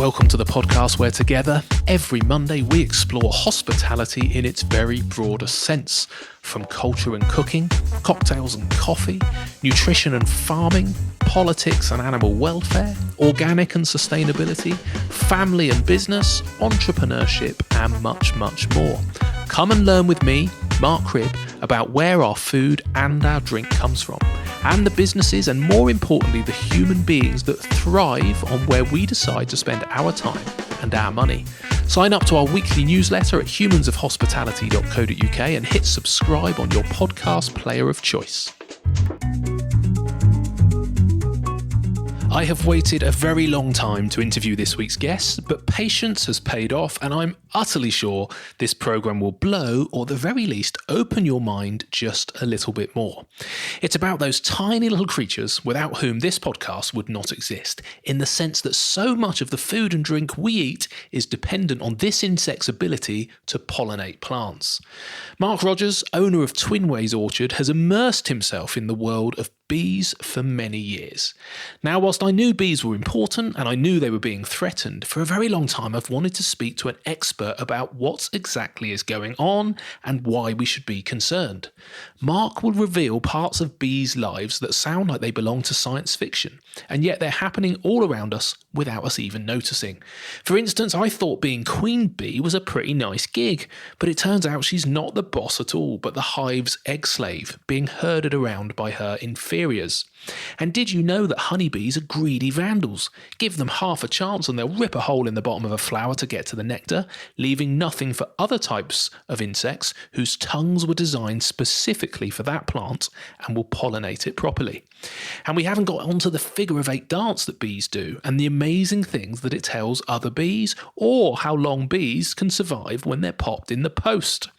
Welcome to the podcast where together, every Monday, we explore hospitality in its very broadest sense. From culture and cooking, cocktails and coffee, nutrition and farming, politics and animal welfare, organic and sustainability, family and business, entrepreneurship, and much, much more. Come and learn with me, Mark Cribb, about where our food and our drink comes from, and the businesses and, more importantly, the human beings that thrive on where we decide to spend our time and our money. Sign up to our weekly newsletter at humansofhospitality.co.uk and hit subscribe on your podcast player of choice. I have waited a very long time to interview this week's guest, but patience has paid off, and I'm utterly sure this programme will blow, or at the very least open your mind just a little bit more. It's about those tiny little creatures without whom this podcast would not exist, in the sense that so much of the food and drink we eat is dependent on this insect's ability to pollinate plants. Mark Rogers, owner of Twinways Orchard, has immersed himself in the world of bees for many years. Now, whilst I knew bees were important and I knew they were being threatened, for a very long time I've wanted to speak to an expert about what exactly is going on and why we should be concerned. Mark will reveal parts of bees' lives that sound like they belong to science fiction, and yet they're happening all around us without us even noticing. For instance, I thought being queen bee was a pretty nice gig, but it turns out she's not the boss at all, but the hive's egg slave, being herded around by her inferiors. And did you know that honeybees are greedy vandals? Give them half a chance and they'll rip a hole in the bottom of a flower to get to the nectar, leaving nothing for other types of insects whose tongues were designed specifically for that plant and will pollinate it properly. And we haven't got onto the figure of 8 dance that bees do and the amazing things that it tells other bees, or how long bees can survive when they're popped in the post.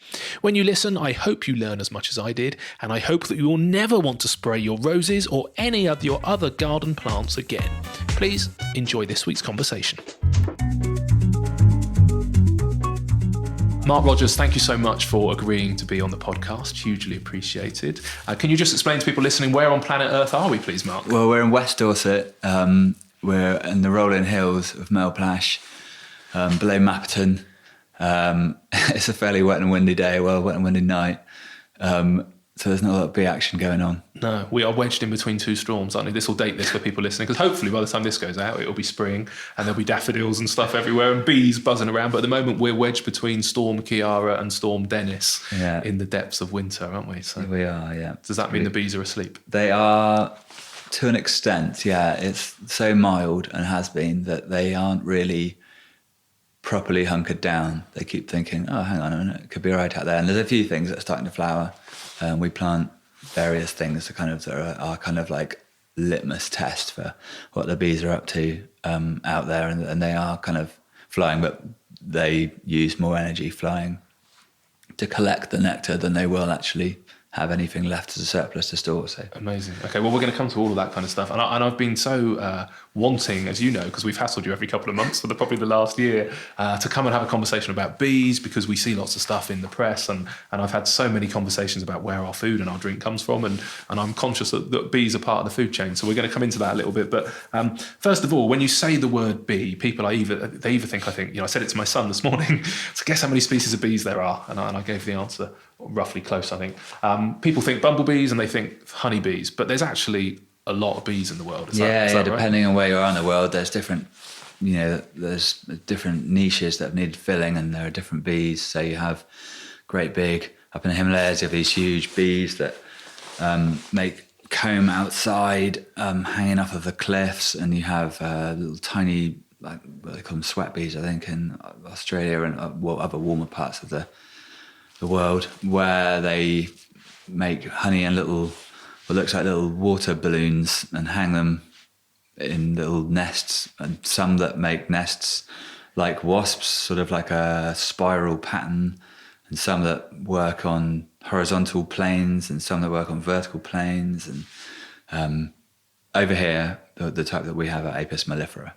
When you listen, I hope you learn as much as I did, and I hope that you will never want to spray your roses or any of your other garden plants again. Please enjoy this week's conversation. Mark Rogers, thank you so much for agreeing to be on the podcast. Hugely appreciated. Can you just explain to people listening, where on planet Earth are we, please, Mark? Well, we're in West Dorset. We're in the rolling hills of Melplash, below Mapperton. It's a fairly wet and windy day, wet and windy night. So there's not a lot of bee action going on. No, we are wedged in between 2 storms, aren't we? This will date this for people listening, because hopefully by the time this goes out, it'll be spring and there'll be daffodils and stuff everywhere and bees buzzing around. But at the moment, we're wedged between Storm Kiara and Storm Dennis in the depths of winter, aren't we? So we are, yeah. Does that mean the bees are asleep? They are, to an extent, yeah. It's so mild and has been that they aren't really properly hunkered down. They keep thinking, oh, hang on a minute, it could be all right out there. And there's a few things that are starting to flower. We plant various things that are kind of like litmus test for what the bees are up to out there, and they are kind of flying, but they use more energy flying to collect the nectar than they will actually have anything left as a surplus to store. So amazing. Okay, well, we're going to come to all of that kind of stuff, and I've been so wanting, as you know, because we've hassled you every couple of months for probably the last year, to come and have a conversation about bees, because we see lots of stuff in the press, and I've had so many conversations about where our food and our drink comes from, and I'm conscious that bees are part of the food chain, so we're going to come into that a little bit. But first of all, when you say the word bee, people either think, I said it to my son this morning, so guess how many species of bees there are, and I gave the answer roughly close, I think. People think bumblebees and they think honeybees, but there's actually a lot of bees in the world. Is that right? Depending on where you are in the world, there's different, there's different niches that have needed filling, and there are different bees. So you have great big, up in the Himalayas, you have these huge bees that make comb outside, hanging off of the cliffs, and you have little tiny, like what they call them, sweat bees, I think, in Australia and other warmer parts of the world, where they make honey in what looks like little water balloons and hang them in little nests, and some that make nests like wasps, sort of like a spiral pattern, and some that work on horizontal planes, and some that work on vertical planes. And over here, the type that we have are Apis mellifera,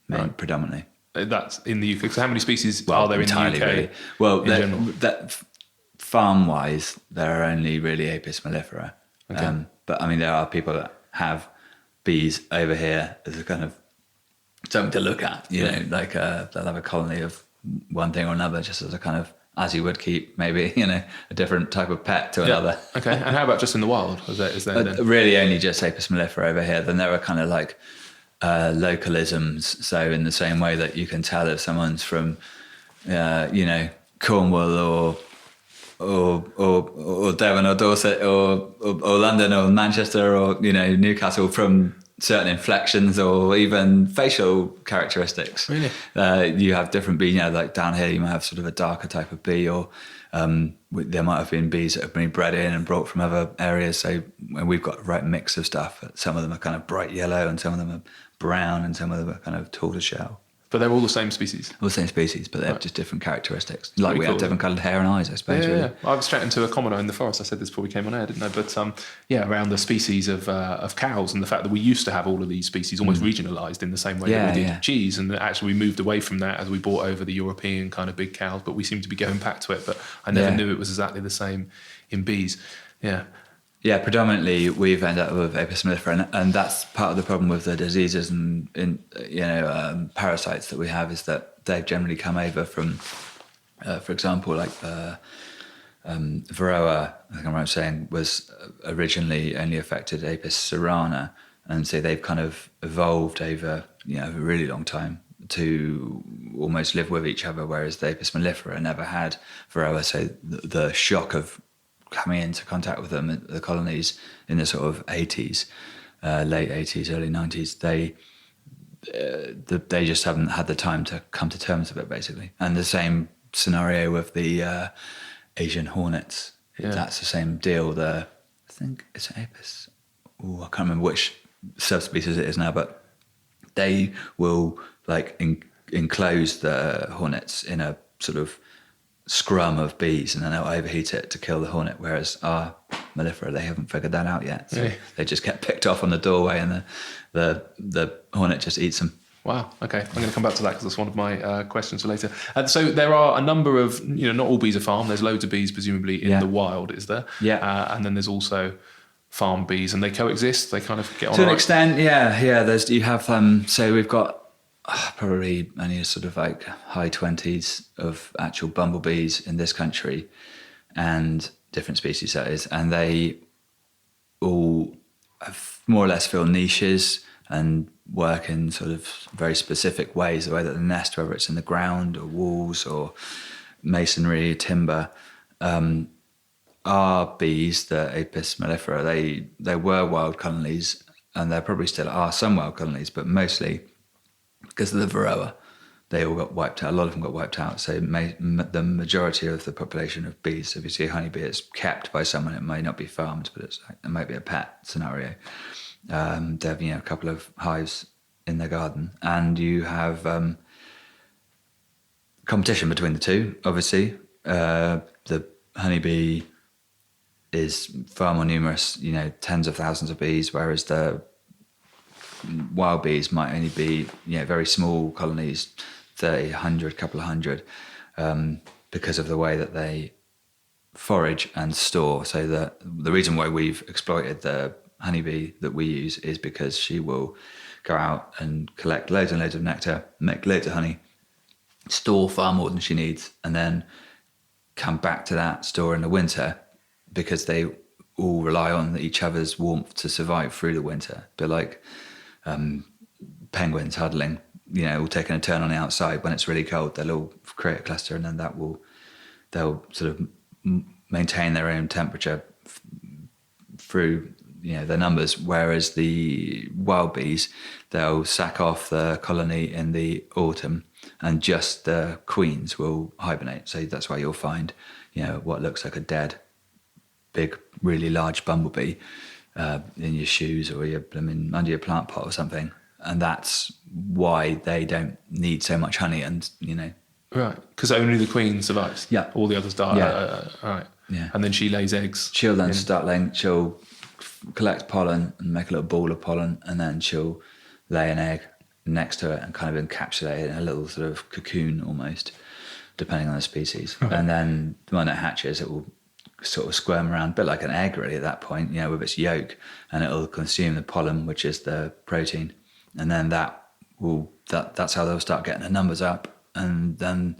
right, predominantly. That's in the UK. So how many species are there in the UK? Really. Well, farm-wise, there are only really Apis mellifera. Okay. But I mean, there are people that have bees over here as a kind of something to look at. You know, like they'll have a colony of one thing or another, just as a kind of, as you would keep maybe, you know, a different type of pet to another. Okay. And how about just in the wild? Is there then? Really only just Apis mellifera over here. Then there are kind of like localisms. So in the same way that you can tell if someone's from, you know, Cornwall or Devon or Dorset or London or Manchester or, you know, Newcastle from certain inflections or even facial characteristics. Really? You have different bees, you know, like down here you might have sort of a darker type of bee, or there might have been bees that have been bred in and brought from other areas. So we've got the right mix of stuff. Some of them are kind of bright yellow and some of them are brown and some of them are kind of tortoiseshell. But they're all the same species. All the same species, but they have just different characteristics. Like Pretty we cool. have different coloured hair and eyes, I suppose. Yeah, really. yeah. I was chatting to a commoner in the forest. I said this before we came on air, didn't I? But around the species of cows and the fact that we used to have all of these species almost regionalised in the same way that we did cheese, and that actually we moved away from that as we brought over the European kind of big cows. But we seem to be going back to it. But I never knew it was exactly the same in bees. Yeah. Yeah, predominantly we've ended up with Apis mellifera, and that's part of the problem with the diseases and parasites that we have, is that they've generally come over from, for example, like Varroa, I think I'm right saying, was originally only affected Apis cerana, and so they've kind of evolved over a really long time to almost live with each other, whereas the Apis mellifera never had Varroa, so the shock of coming into contact with them, the colonies in the sort of 80s, late 80s, early 90s, they just haven't had the time to come to terms with it, basically. And the same scenario with the Asian hornets. Yeah. That's the same deal. I think it's Apis. I can't remember which subspecies it is now, but they will like enclose the hornets in a sort of scrum of bees, and then they'll overheat it to kill the hornet, whereas our mellifera, they haven't figured that out yet. So they just get picked off on the doorway, and the hornet just eats them. Wow. Okay, I'm going to come back to that because that's one of my questions for later. So there are a number of, not all bees are farmed. There's loads of bees presumably in the wild, is there? Yeah. And then there's also farm bees, and they coexist. They kind of get on to an extent. Yeah. You have so we've got probably only a sort of like high 20s of actual bumblebees in this country, and different species that is, and they all have more or less fill niches and work in sort of very specific ways, the way that they nest, whether it's in the ground or walls or masonry, timber. Our bees, the Apis mellifera, they were wild colonies, and there probably still are some wild colonies, but mostly because of the Varroa, they all got wiped out. A lot of them got wiped out. So the majority of the population of bees, if you see a honeybee, it's kept by someone. It may not be farmed, but it might be a pet scenario. They have a couple of hives in their garden, and you have competition between the two. Obviously, the honeybee is far more numerous. Tens of thousands of bees, whereas the wild bees might only be very small colonies, 30, 100, couple of hundred, because of the way that they forage and store. So the reason why we've exploited the honeybee that we use is because she will go out and collect loads and loads of nectar, make loads of honey, store far more than she needs, and then come back to that store in the winter, because they all rely on each other's warmth to survive through the winter. But like penguins huddling, all taking a turn on the outside. When it's really cold, they'll all create a cluster, and then they'll sort of maintain their own temperature through their numbers. Whereas the wild bees, they'll sack off the colony in the autumn, and just the queens will hibernate. So that's why you'll find what looks like a dead, big, really large bumblebee in your shoes or under your plant pot or something, and that's why they don't need so much honey. And right, because only the queen survives. Yeah, all the others die. Yeah. All right. Yeah, and then she lays eggs. She'll then start laying. She'll collect pollen and make a little ball of pollen, and then she'll lay an egg next to it and kind of encapsulate it in a little sort of cocoon almost, depending on the species. Right. And then when it hatches, it will sort of squirm around, a bit like an egg really at that point, with its yolk, and it'll consume the pollen, which is the protein, and then that that's how they'll start getting the numbers up. And then,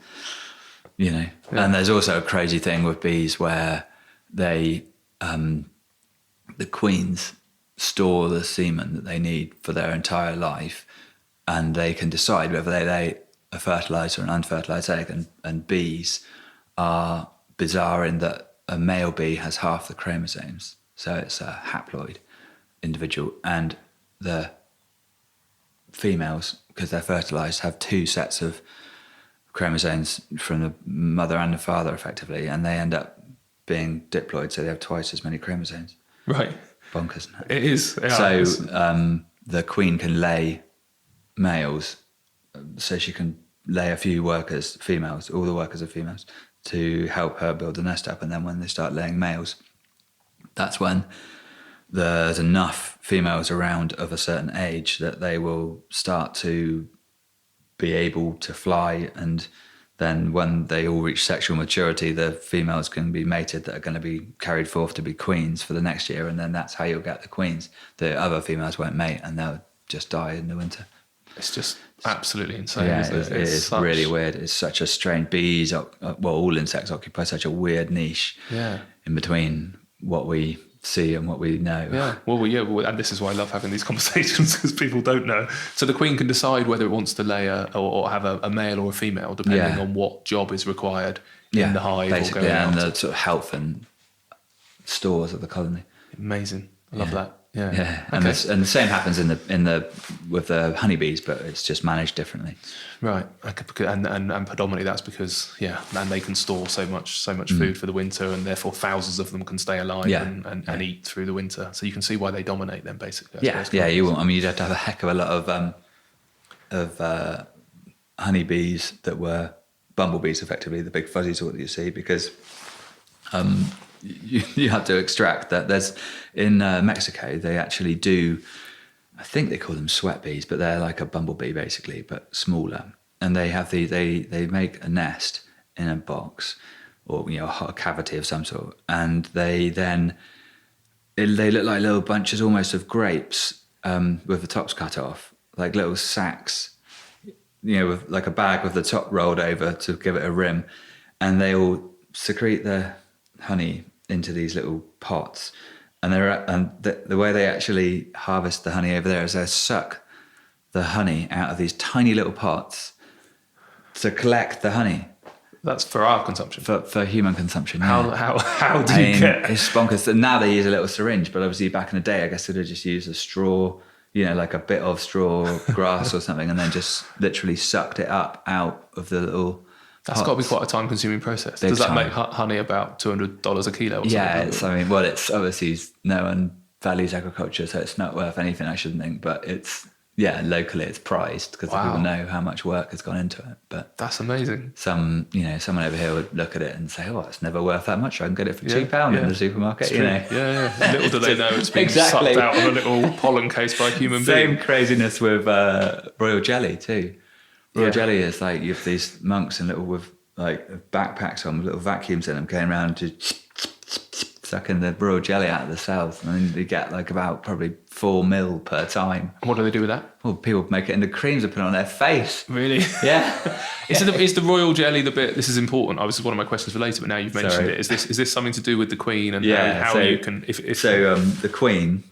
and there's also a crazy thing with bees where they, the queens store the semen that they need for their entire life, and they can decide whether they lay a fertilized or an unfertilized egg. And bees are bizarre in that a male bee has half the chromosomes, so it's a haploid individual, and the females, because they're fertilized, have 2 sets of chromosomes from the mother and the father effectively, and they end up being diploid, so they have twice as many chromosomes. Right. Bonkers, isn't it? It is. Yeah, so the queen can lay males, so she can lay a few workers, females, all the workers are females, to help her build the nest up. And then when they start laying males, that's when there's enough females around of a certain age that they will start to be able to fly. And then when they all reach sexual maturity, the females can be mated that are going to be carried forth to be queens for the next year. And then that's how you'll get the queens. The other females won't mate and they'll just die in the winter. It's just absolutely insane. Yeah, isn't it is really weird. It's such a strange. Bees, all insects occupy such a weird niche in between what we see and what we know. Yeah, well, and this is why I love having these conversations, because people don't know. So the queen can decide whether it wants to lay or have a male or a female, depending on what job is required in the hive, basically, or going and out. the sort of health and stores of the colony. Amazing. I love that. Yeah. Yeah, and the same happens with the honeybees, but it's just managed differently. Right, and predominantly that's because and they can store so much food for the winter, and therefore thousands of them can stay alive and eat through the winter. So you can see why they dominate them, basically. You want. I mean, you'd have to have a heck of a lot of honeybees that were bumblebees, effectively the big fuzzy sort that you see, because you have to extract that. There's in Mexico, they actually do, I think they call them sweat bees, but they're like a bumblebee basically, but smaller. And they have they make a nest in a box or a cavity of some sort, and they look like little bunches almost of grapes with the tops cut off, like little sacks, with like a bag with the top rolled over to give it a rim, and they all secrete the honey into these little pots, and the way they actually harvest the honey over there is they suck the honey out of these tiny little pots to collect the honey. That's for our consumption. For human consumption. How do you get? It's bonkers. And now they use a little syringe, but obviously back in the day, I guess they'd have just used a straw, like a bit of straw grass or something, and then just literally sucked it up out of the little. That's got to be quite a time-consuming process. Does that make honey about $200 a kilo? Or yeah, something? It's obviously no one values agriculture, so it's not worth anything, I shouldn't think. But it's locally it's prized because people know how much work has gone into it. But that's amazing. Someone over here would look at it and say, "Oh, it's never worth that much. I can get it for £2 in the supermarket." Yeah. Little do they know it's being sucked out on a little pollen case by a human being. Same craziness with royal jelly too. Royal jelly is like you have these monks and with like backpacks on with little vacuums in them going around to sucking the royal jelly out of the cells, and then you get like about probably 4 mil per time. And what do they do with that? Well, people make it into creams and put it on their face. Really? Yeah. Is the royal jelly the bit? This is important. This is one of my questions for later, but now you've mentioned it. Is this something to do with the queen and how you can? The queen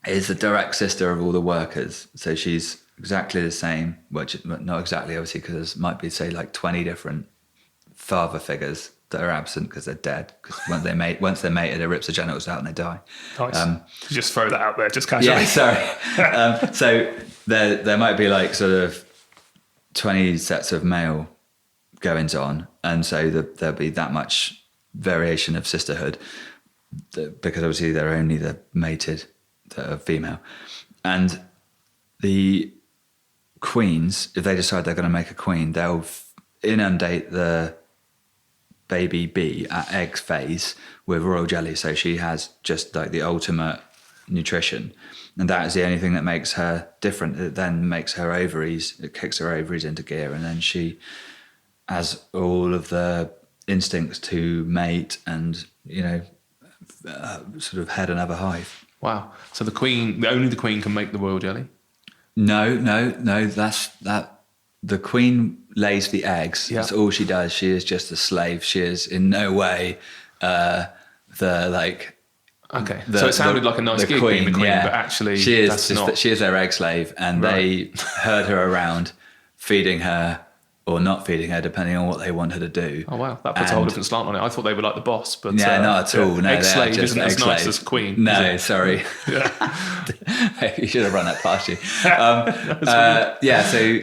is the direct sister of all the workers, so she's exactly the same. Well, not exactly, obviously, because there might be like 20 different father figures that are absent because they're dead. Because once they're mated, it rips the genitals out and they die. Nice. Just throw that out there, just casually. Yeah, sorry. So there might be like sort of 20 sets of male goings on, and so there'll be that much variation of sisterhood because obviously they're only the mated that are female. And the queens, if they decide they're going to make a queen, they'll inundate the baby bee at egg phase with royal jelly, so she has just like the ultimate nutrition, and that is the only thing that makes her different. It then makes her ovaries, it kicks her ovaries into gear, and then she has all of the instincts to mate and sort of head another hive. Wow. So only the queen can make the royal jelly? No. The queen lays the eggs. Yeah. That's all she does. She is just a slave. She is in no way the like. Okay, so it sounded like a nice gig being the queen, but actually she is that's just not. she is their egg slave, and they herd her around, feeding her or not feeding her, depending on what they want her to do. Oh wow, that puts a whole different slant on it. I thought they were like the boss, but not at all. No, egg slave just isn't egg as nice slave. as queen. No, sorry. You should have run that past you. So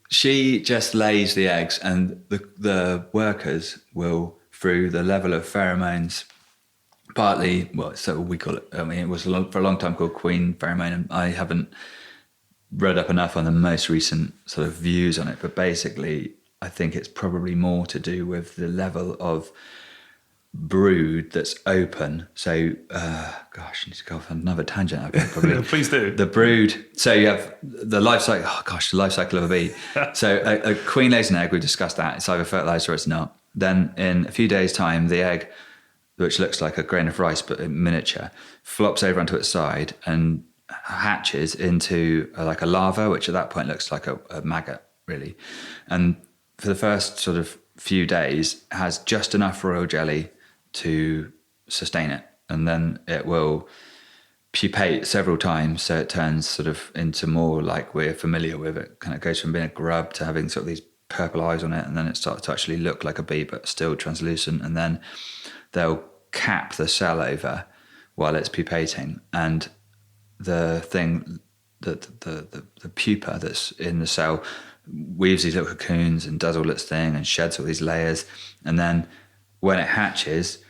she just lays the eggs, and the workers will, through the level of pheromones, partly, so we call it, I mean, it was for a long time called queen pheromone, and I haven't read up enough on the most recent sort of views on it, but basically I think it's probably more to do with the level of brood that's open. So, I need to go off on another tangent, I think, probably. Please do. The brood, so you have the life cycle, the life cycle of a bee. So a queen lays an egg, we discussed that, it's either fertilized or it's not. Then in a few days' time, the egg, which looks like a grain of rice but in miniature, flops over onto its side and hatches into like a larva, which at that point looks like a maggot, really. And for the first sort of few days, has just enough royal jelly to sustain it. And then it will pupate several times, so it turns sort of into more like we're familiar with. It kind of goes from being a grub to having sort of these purple eyes on it, and then it starts to actually look like a bee but still translucent. And then they'll cap the cell over while it's pupating, and the thing that the pupa that's in the cell weaves these little cocoons and does all its thing and sheds all these layers, and then when it hatches,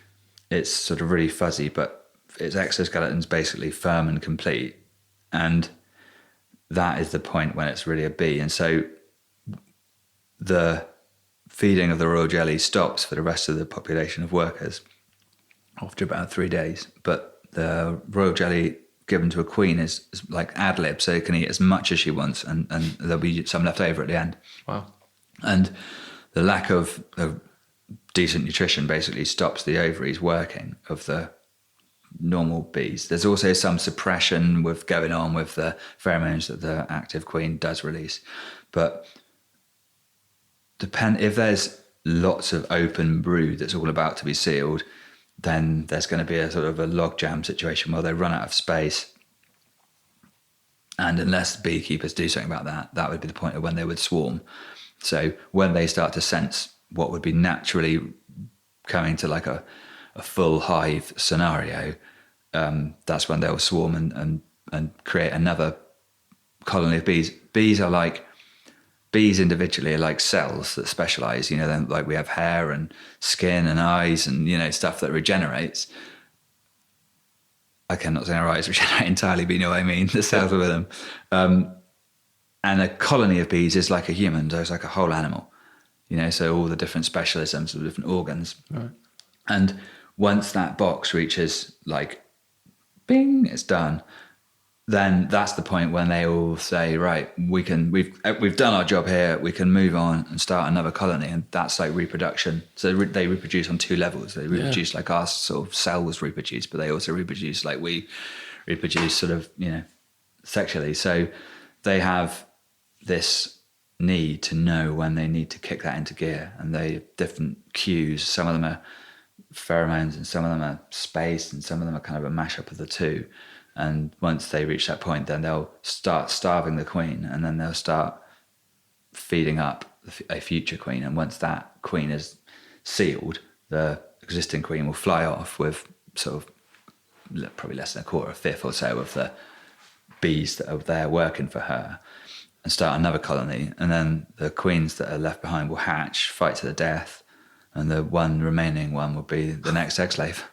it's sort of really fuzzy, but its exoskeleton's basically firm and complete, and that is the point when it's really a bee. And so the feeding of the royal jelly stops for the rest of the population of workers after about 3 days, but the royal jelly given to a queen is like ad lib, so it can eat as much as she wants, and there'll be some left over at the end. Wow. And the lack of decent nutrition basically stops the ovaries working of the normal bees. There's also some suppression going on with the pheromones that the active queen does release, but if there's lots of open brood that's all about to be sealed, then there's going to be a sort of a logjam situation where they run out of space. And unless beekeepers do something about that, that would be the point of when they would swarm. So when they start to sense what would be naturally coming to like a full hive scenario, that's when they'll swarm and create another colony of bees. Bees individually are like cells that specialize, then like we have hair and skin and eyes and, stuff that regenerates. I cannot say our eyes regenerate entirely, but you know what I mean, the cells within them. And a colony of bees is like a human, so it's like a whole animal, so all the different specialisms of different organs. Right. And once that box reaches like, bing, it's done, then that's the point when they all say, right, we've done our job here, we can move on and start another colony. And that's like reproduction. So they reproduce on two levels. They reproduce like our sort of cells reproduce, but they also reproduce like we reproduce sort of, sexually. So they have this need to know when they need to kick that into gear, and they have different cues. Some of them are pheromones and some of them are space, and some of them are kind of a mashup of the two. And once they reach that point, then they'll start starving the queen, and then they'll start feeding up a future queen. And once that queen is sealed, the existing queen will fly off with sort of probably less than a quarter, a fifth or so of the bees that are there working for her, and start another colony. And then the queens that are left behind will hatch, fight to the death, and the one remaining one will be the next egg slave.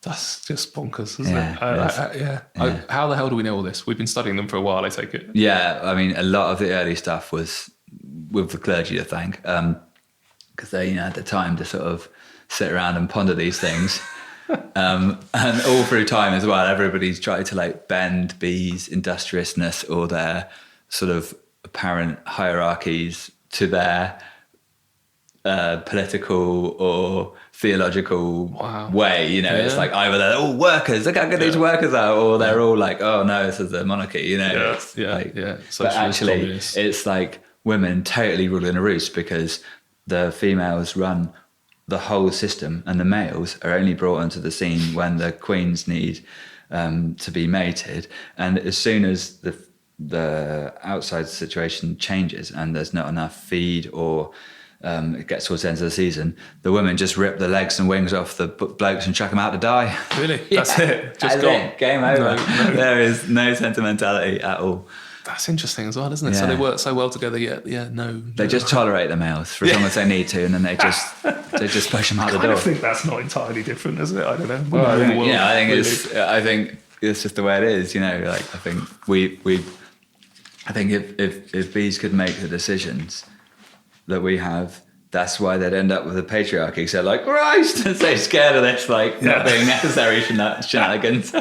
That's just bonkers, isn't it? How the hell do we know all this? We've been studying them for a while, I take it. Yeah, I mean, a lot of the early stuff was with the clergy to thank, because they had the time to sort of sit around and ponder these things. And all through time as well, everybody's tried to like bend bees' industriousness or their sort of apparent hierarchies to their political or theological Wow. way, you know. It's like either they're all workers, look how good these workers are, or they're all like, oh no, this is the monarchy, you know. It's like, but Socialist, actually communist. it's like women totally rule in a roost, because the females run the whole system and the males are only brought onto the scene when the queens need to be mated. And as soon as the outside situation changes and there's not enough feed, or it gets towards the end of the season, the women just rip the legs and wings off the blokes and chuck them out to die. Really? That's it? Just gone? Game over. No. There is no sentimentality at all. That's interesting as well, isn't it? Yeah. So they work so well together, yet They just tolerate the males for as long as they need to, and then they just push them out the door. I think that's not entirely different, is it? I don't know. Well, I think it's just the way it is, you know. Like, I think I think if bees could make the decisions that we have, that's why they'd end up with a patriarchy. Because they're like, Christ, they're so scared of this, like, not being necessary shenanigans.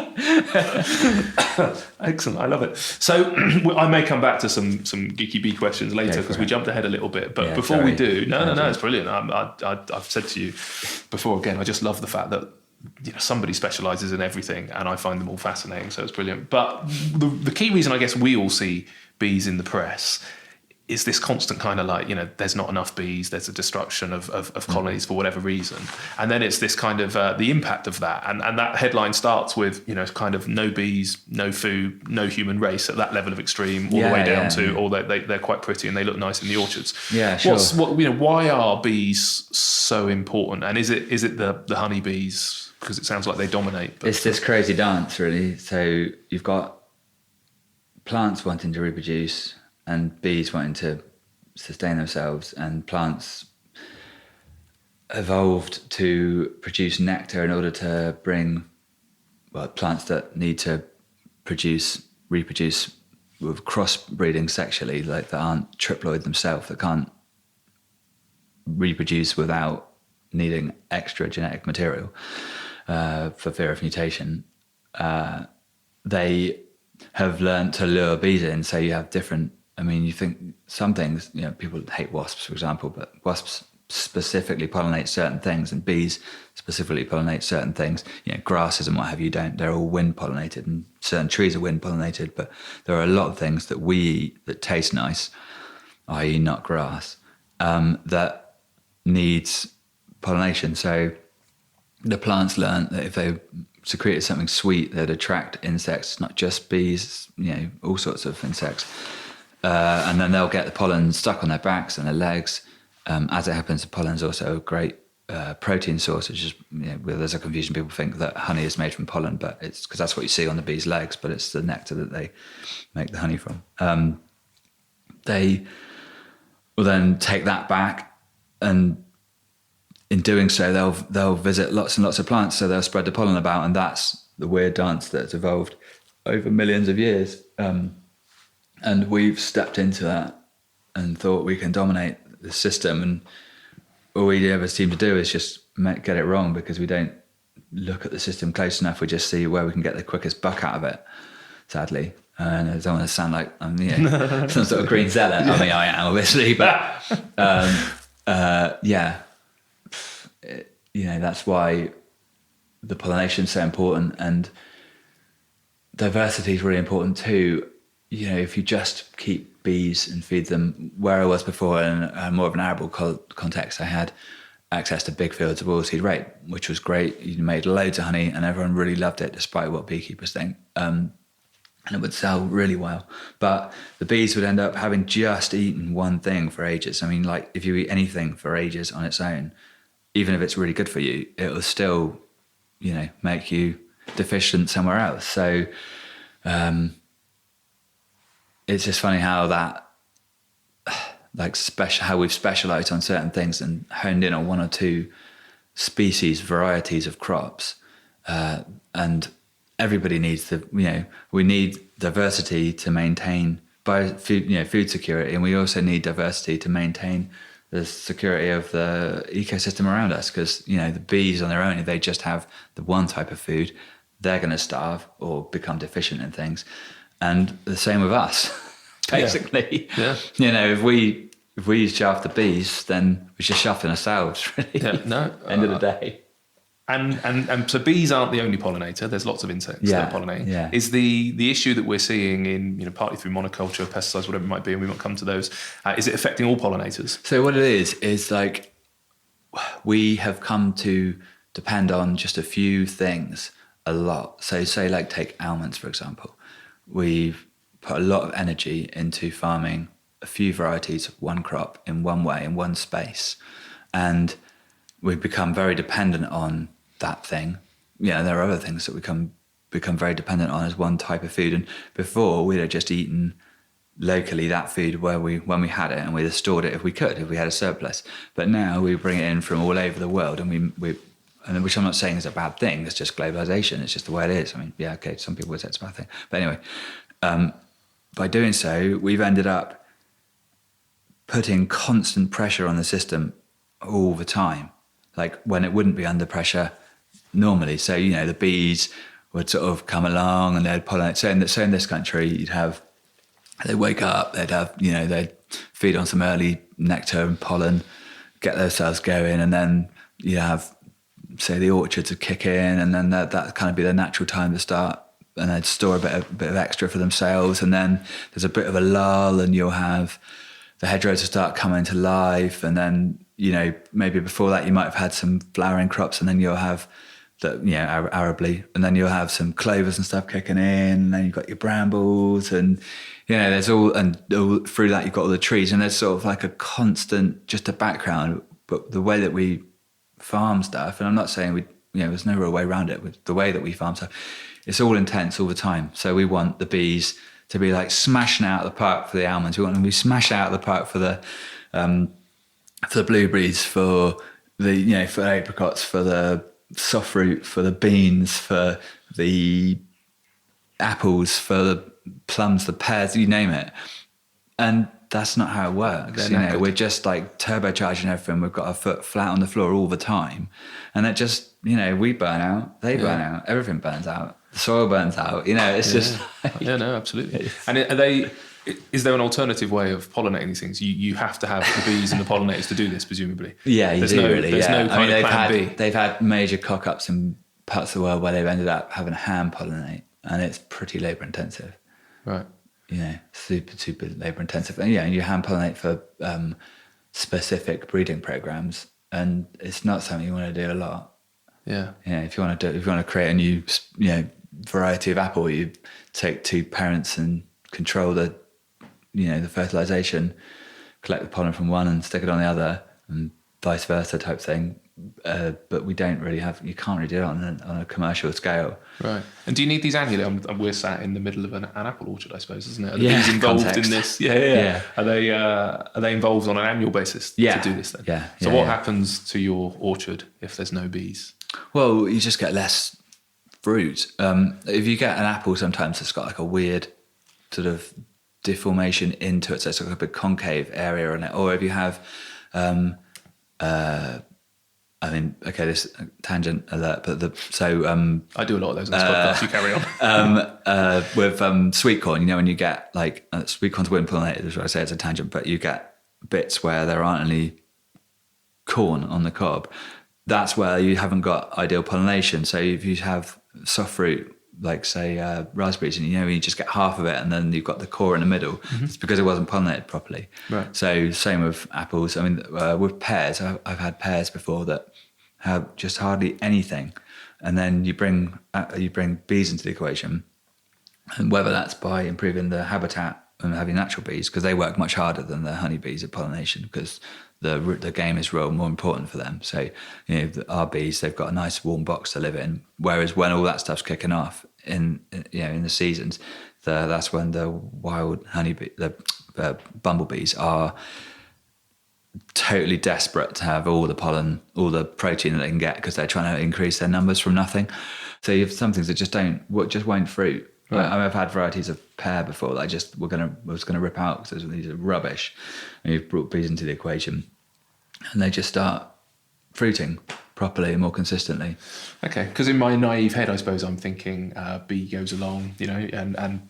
Excellent, I love it. So I may come back to some geeky bee questions later, because we jumped ahead a little bit. But before we do, no, it's brilliant. I've said to you before, again, I just love the fact that, you know, somebody specialises in everything, and I find them all fascinating. So it's brilliant. But the key reason I guess we all see bees in the press is this constant kind of like, you know, there's not enough bees, there's a destruction of colonies for whatever reason. And then it's this kind of the impact of that. And that headline starts with, you know, kind of no bees, no food, no human race, at that level of extreme, all the way down to, or they're quite pretty and they look nice in the orchards. Yeah, sure. Why are bees so important? And is it the honeybees? Because it sounds like they dominate. But. It's this crazy dance, really. So you've got plants wanting to reproduce and bees wanting to sustain themselves, and plants evolved to produce nectar in order to bring, plants that need to reproduce with crossbreeding sexually, like that aren't triploid themselves, that can't reproduce without needing extra genetic material for fear of mutation. They have learned to lure bees in, so you have different. I mean, you think some things, you know, people hate wasps, for example, but wasps specifically pollinate certain things, and bees specifically pollinate certain things. You know, grasses and what have you don't. They're all wind pollinated, and certain trees are wind pollinated. But there are a lot of things that we eat that taste nice, i.e., not grass, that needs pollination. So the plants learn that if they secreted something sweet, they'd attract insects, not just bees, you know, all sorts of insects. And then they'll get the pollen stuck on their backs and their legs. As it happens, the pollen's also a great protein source, which is, you know, there's a confusion. People think that honey is made from pollen, but it's because that's what you see on the bees' legs, but it's the nectar that they make the honey from. They will then take that back, and in doing so, they'll visit lots and lots of plants, so they'll spread the pollen about, and that's the weird dance that's evolved over millions of years. And we've stepped into that and thought we can dominate the system, and all we ever seem to do is just get it wrong, because we don't look at the system close enough. We just see where we can get the quickest buck out of it, sadly. And I don't want to sound like I'm, you know, some sort of green zealot. I mean, I am, obviously, but you know, that's why the pollination is so important, and diversity is really important too. You know, if you just keep bees and feed them, where I was before in more of an arable context, I had access to big fields of oilseed rape, which was great. You made loads of honey, and everyone really loved it, despite what beekeepers think. And it would sell really well. But the bees would end up having just eaten one thing for ages. I mean, like, if you eat anything for ages on its own, even if it's really good for you, it will still, you know, make you deficient somewhere else. So it's just funny how that, like, how we've specialized on certain things and honed in on one or two species, varieties of crops. And everybody needs we need diversity to maintain food security, and we also need diversity to maintain the security of the ecosystem around us. Because, you know, the bees on their own, if they just have the one type of food, they're going to starve or become deficient in things. And the same with us, basically. Yeah. You know, if we if we shaft the bees, then we're just shafting ourselves, really. Yeah, no. End of the day. And so bees aren't the only pollinator. There's lots of insects that are pollinating. Yeah. Is the issue that we're seeing in, partly through monoculture, pesticides, whatever it might be, and we won't come to those, is it affecting all pollinators? So what it is like we have come to depend on just a few things a lot. So say like take almonds, for example. We've put a lot of energy into farming a few varieties of one crop in one way, in one space. And we've become very dependent on that thing. There are other things that we become very dependent on as one type of food. And before, we'd have just eaten locally that food when we had it, and we'd have stored it if we had a surplus. But now we bring it in from all over the world, and which I'm not saying is a bad thing. It's just globalization. It's just the way it is. I mean, yeah, okay, some people would say it's a bad thing. But anyway, by doing so, we've ended up putting constant pressure on the system all the time, like when it wouldn't be under pressure normally. So, the bees would sort of come along and they'd pollinate. So in this country, they'd wake up, they'd feed on some early nectar and pollen, get themselves going, and then you have, say, the orchards would kick in, and then that kind of be their natural time to start, and they'd store a bit of extra for themselves, and then there's a bit of a lull, and you'll have the hedgerows will start coming to life, and then maybe before that you might have had some flowering crops, and then you'll have arably, and then you'll have some clovers and stuff kicking in, and then you've got your brambles, and there's all through that you've got all the trees, and there's sort of like a constant, just a background. But the way that we farm stuff, and I'm not saying there's no real way around it, with the way that we farm stuff, it's all intense all the time. So we want the bees to be like smashing out of the park for the almonds. We want them to be smashing out of the park for the blueberries, for the for apricots, for the soft fruit, for the beans, for the apples, for the plums, the pears, you name it. And that's not how it works. We're just like turbocharging everything. We've got our foot flat on the floor all the time, and it just we burn out, they burn out, everything burns out. The soil burns out, it's just... Yeah, no, absolutely. And is there an alternative way of pollinating these things? You have to have the bees and the pollinators to do this, presumably. Yeah, you do, really. There's no kind of plan B. They've had major cock-ups in parts of the world where they've ended up having to hand pollinate, and it's pretty labour intensive. Right. Super, super labour intensive. And you hand pollinate for specific breeding programs, and it's not something you want to do a lot. Yeah. If you want to create a new, variety of apple, you take two parents and control the fertilization, collect the pollen from one and stick it on the other, and vice versa type thing. But we don't really you can't really do it on a commercial scale. Right. And do you need these annually? We're sat in the middle of an apple orchard, I suppose, isn't it? Are the bees involved in this? Yeah. Are they involved on an annual basis to do this then? Yeah. So what happens to your orchard if there's no bees? Well, you just get less fruit. If you get an apple, sometimes it's got like a weird sort of deformation into it, so it's like a big concave area on it. Or if you have, this tangent alert, but I do a lot of those on this podcast. You carry on. With sweet corn, when you get like sweet corn's wind pollinated, is what I say, it's a tangent, but you get bits where there aren't any corn on the cob. That's where you haven't got ideal pollination. So if you have soft fruit, like say raspberries, and you just get half of it, and then you've got the core in the middle, it's because it wasn't pollinated properly. Right. So same with apples. I mean, with pears, I've had pears before that have just hardly anything, and then you bring bees into the equation, and whether that's by improving the habitat and having natural bees, because they work much harder than the honeybees at pollination, because the game is more important for them. So, our bees, they've got a nice warm box to live in. Whereas when all that stuff's kicking off in the seasons, that's when the wild honeybee, the bumblebees are totally desperate to have all the pollen, all the protein that they can get, because they're trying to increase their numbers from nothing. So you have some things that just won't fruit. Right. I've had varieties of pear before that I just was gonna rip out because these are rubbish, and you've brought bees into the equation, and they just start fruiting properly and more consistently. Okay, because in my naive head, I suppose I'm thinking bee goes along, and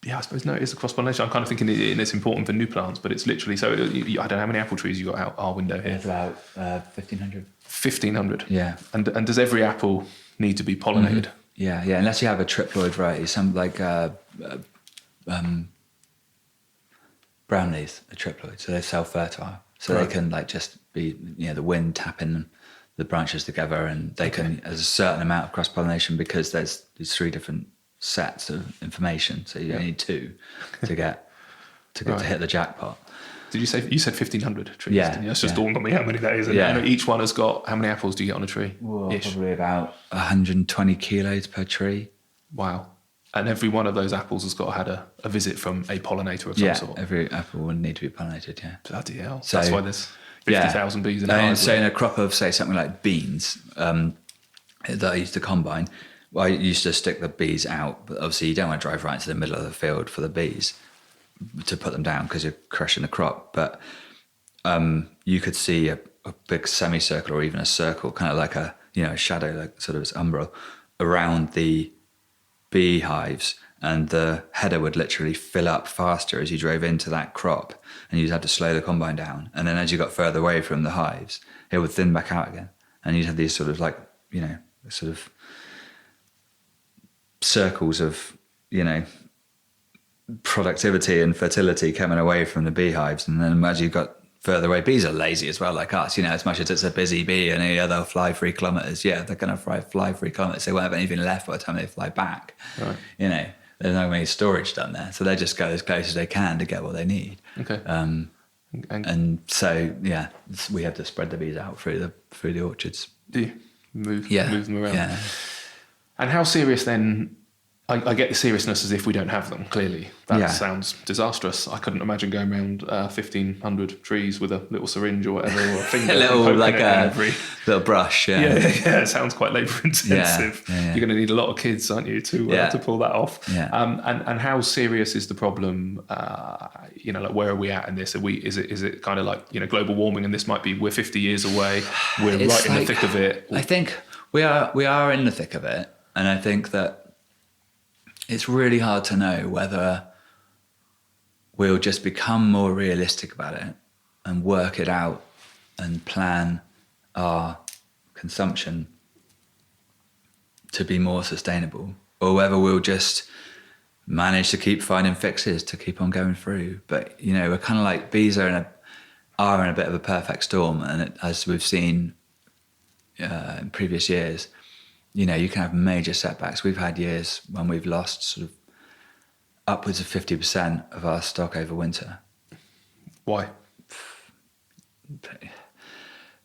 Yeah, I suppose no, it is a cross-pollination. I'm kind of thinking it's important for new plants, but it's literally, so I don't know how many apple trees you got out our window here. It's about 1,500. 1,500? Yeah. And does every apple need to be pollinated? Yeah, unless you have a triploid variety, some like brownlees are triploid, so they're self-fertile. So they can like just be, the wind tapping the branches together, and they can, there's a certain amount of cross-pollination because there's these 3 different sets of information, so you only need 2 to get to hit the jackpot. Did you say, you said 1,500 trees? Yeah. Didn't you? It's just dawned on me how many that is. And each one has got, how many apples do you get on a tree? Well, probably about 120 kilos per tree. Wow. And every one of those apples has had a visit from a pollinator of some sort? Yeah, every apple would need to be pollinated, yeah. Bloody hell. So, that's why there's 50,000 bees in a hive. So in a crop of, say, something like beans that I used to combine, I used to stick the bees out, but obviously you don't want to drive right into the middle of the field for the bees to put them down because you're crushing the crop. But you could see a big semicircle or even a circle, kind of like a shadow, like sort of its umbra, around the beehives, and the header would literally fill up faster as you drove into that crop, and you'd have to slow the combine down. And then as you got further away from the hives, it would thin back out again, and you'd have these sort of like sort of circles of productivity and fertility coming away from the beehives. And then as you got further away, bees are lazy as well, like us, as much as it's a busy bee and they'll fly 3 kilometers. Yeah, they're going to fly 3 kilometers. They won't have anything left by the time they fly back. Right. There's no any storage done there. So they just go as close as they can to get what they need. Okay. And so, we have to spread the bees out through the orchards. Do you move them around? Yeah. And how serious then? I get the seriousness as if we don't have them, clearly. That sounds disastrous. I couldn't imagine going around 1,500 trees with a little syringe or whatever, or a finger. A little brush, yeah. It sounds quite labour intensive. Yeah. You're going to need a lot of kids, aren't you, to pull that off? Yeah. And how serious is the problem? Like where are we at in this? Is it kind of like, global warming, and this might be, we're 50 years away, we're right in the thick of it? I think we are in the thick of it, and I think that it's really hard to know whether we'll just become more realistic about it and work it out and plan our consumption to be more sustainable, or whether we'll just manage to keep finding fixes to keep on going through. But, we're kind of like, bees are in a bit of a perfect storm. And as we've seen in previous years, you can have major setbacks. We've had years when we've lost sort of upwards of 50% of our stock over winter. Why?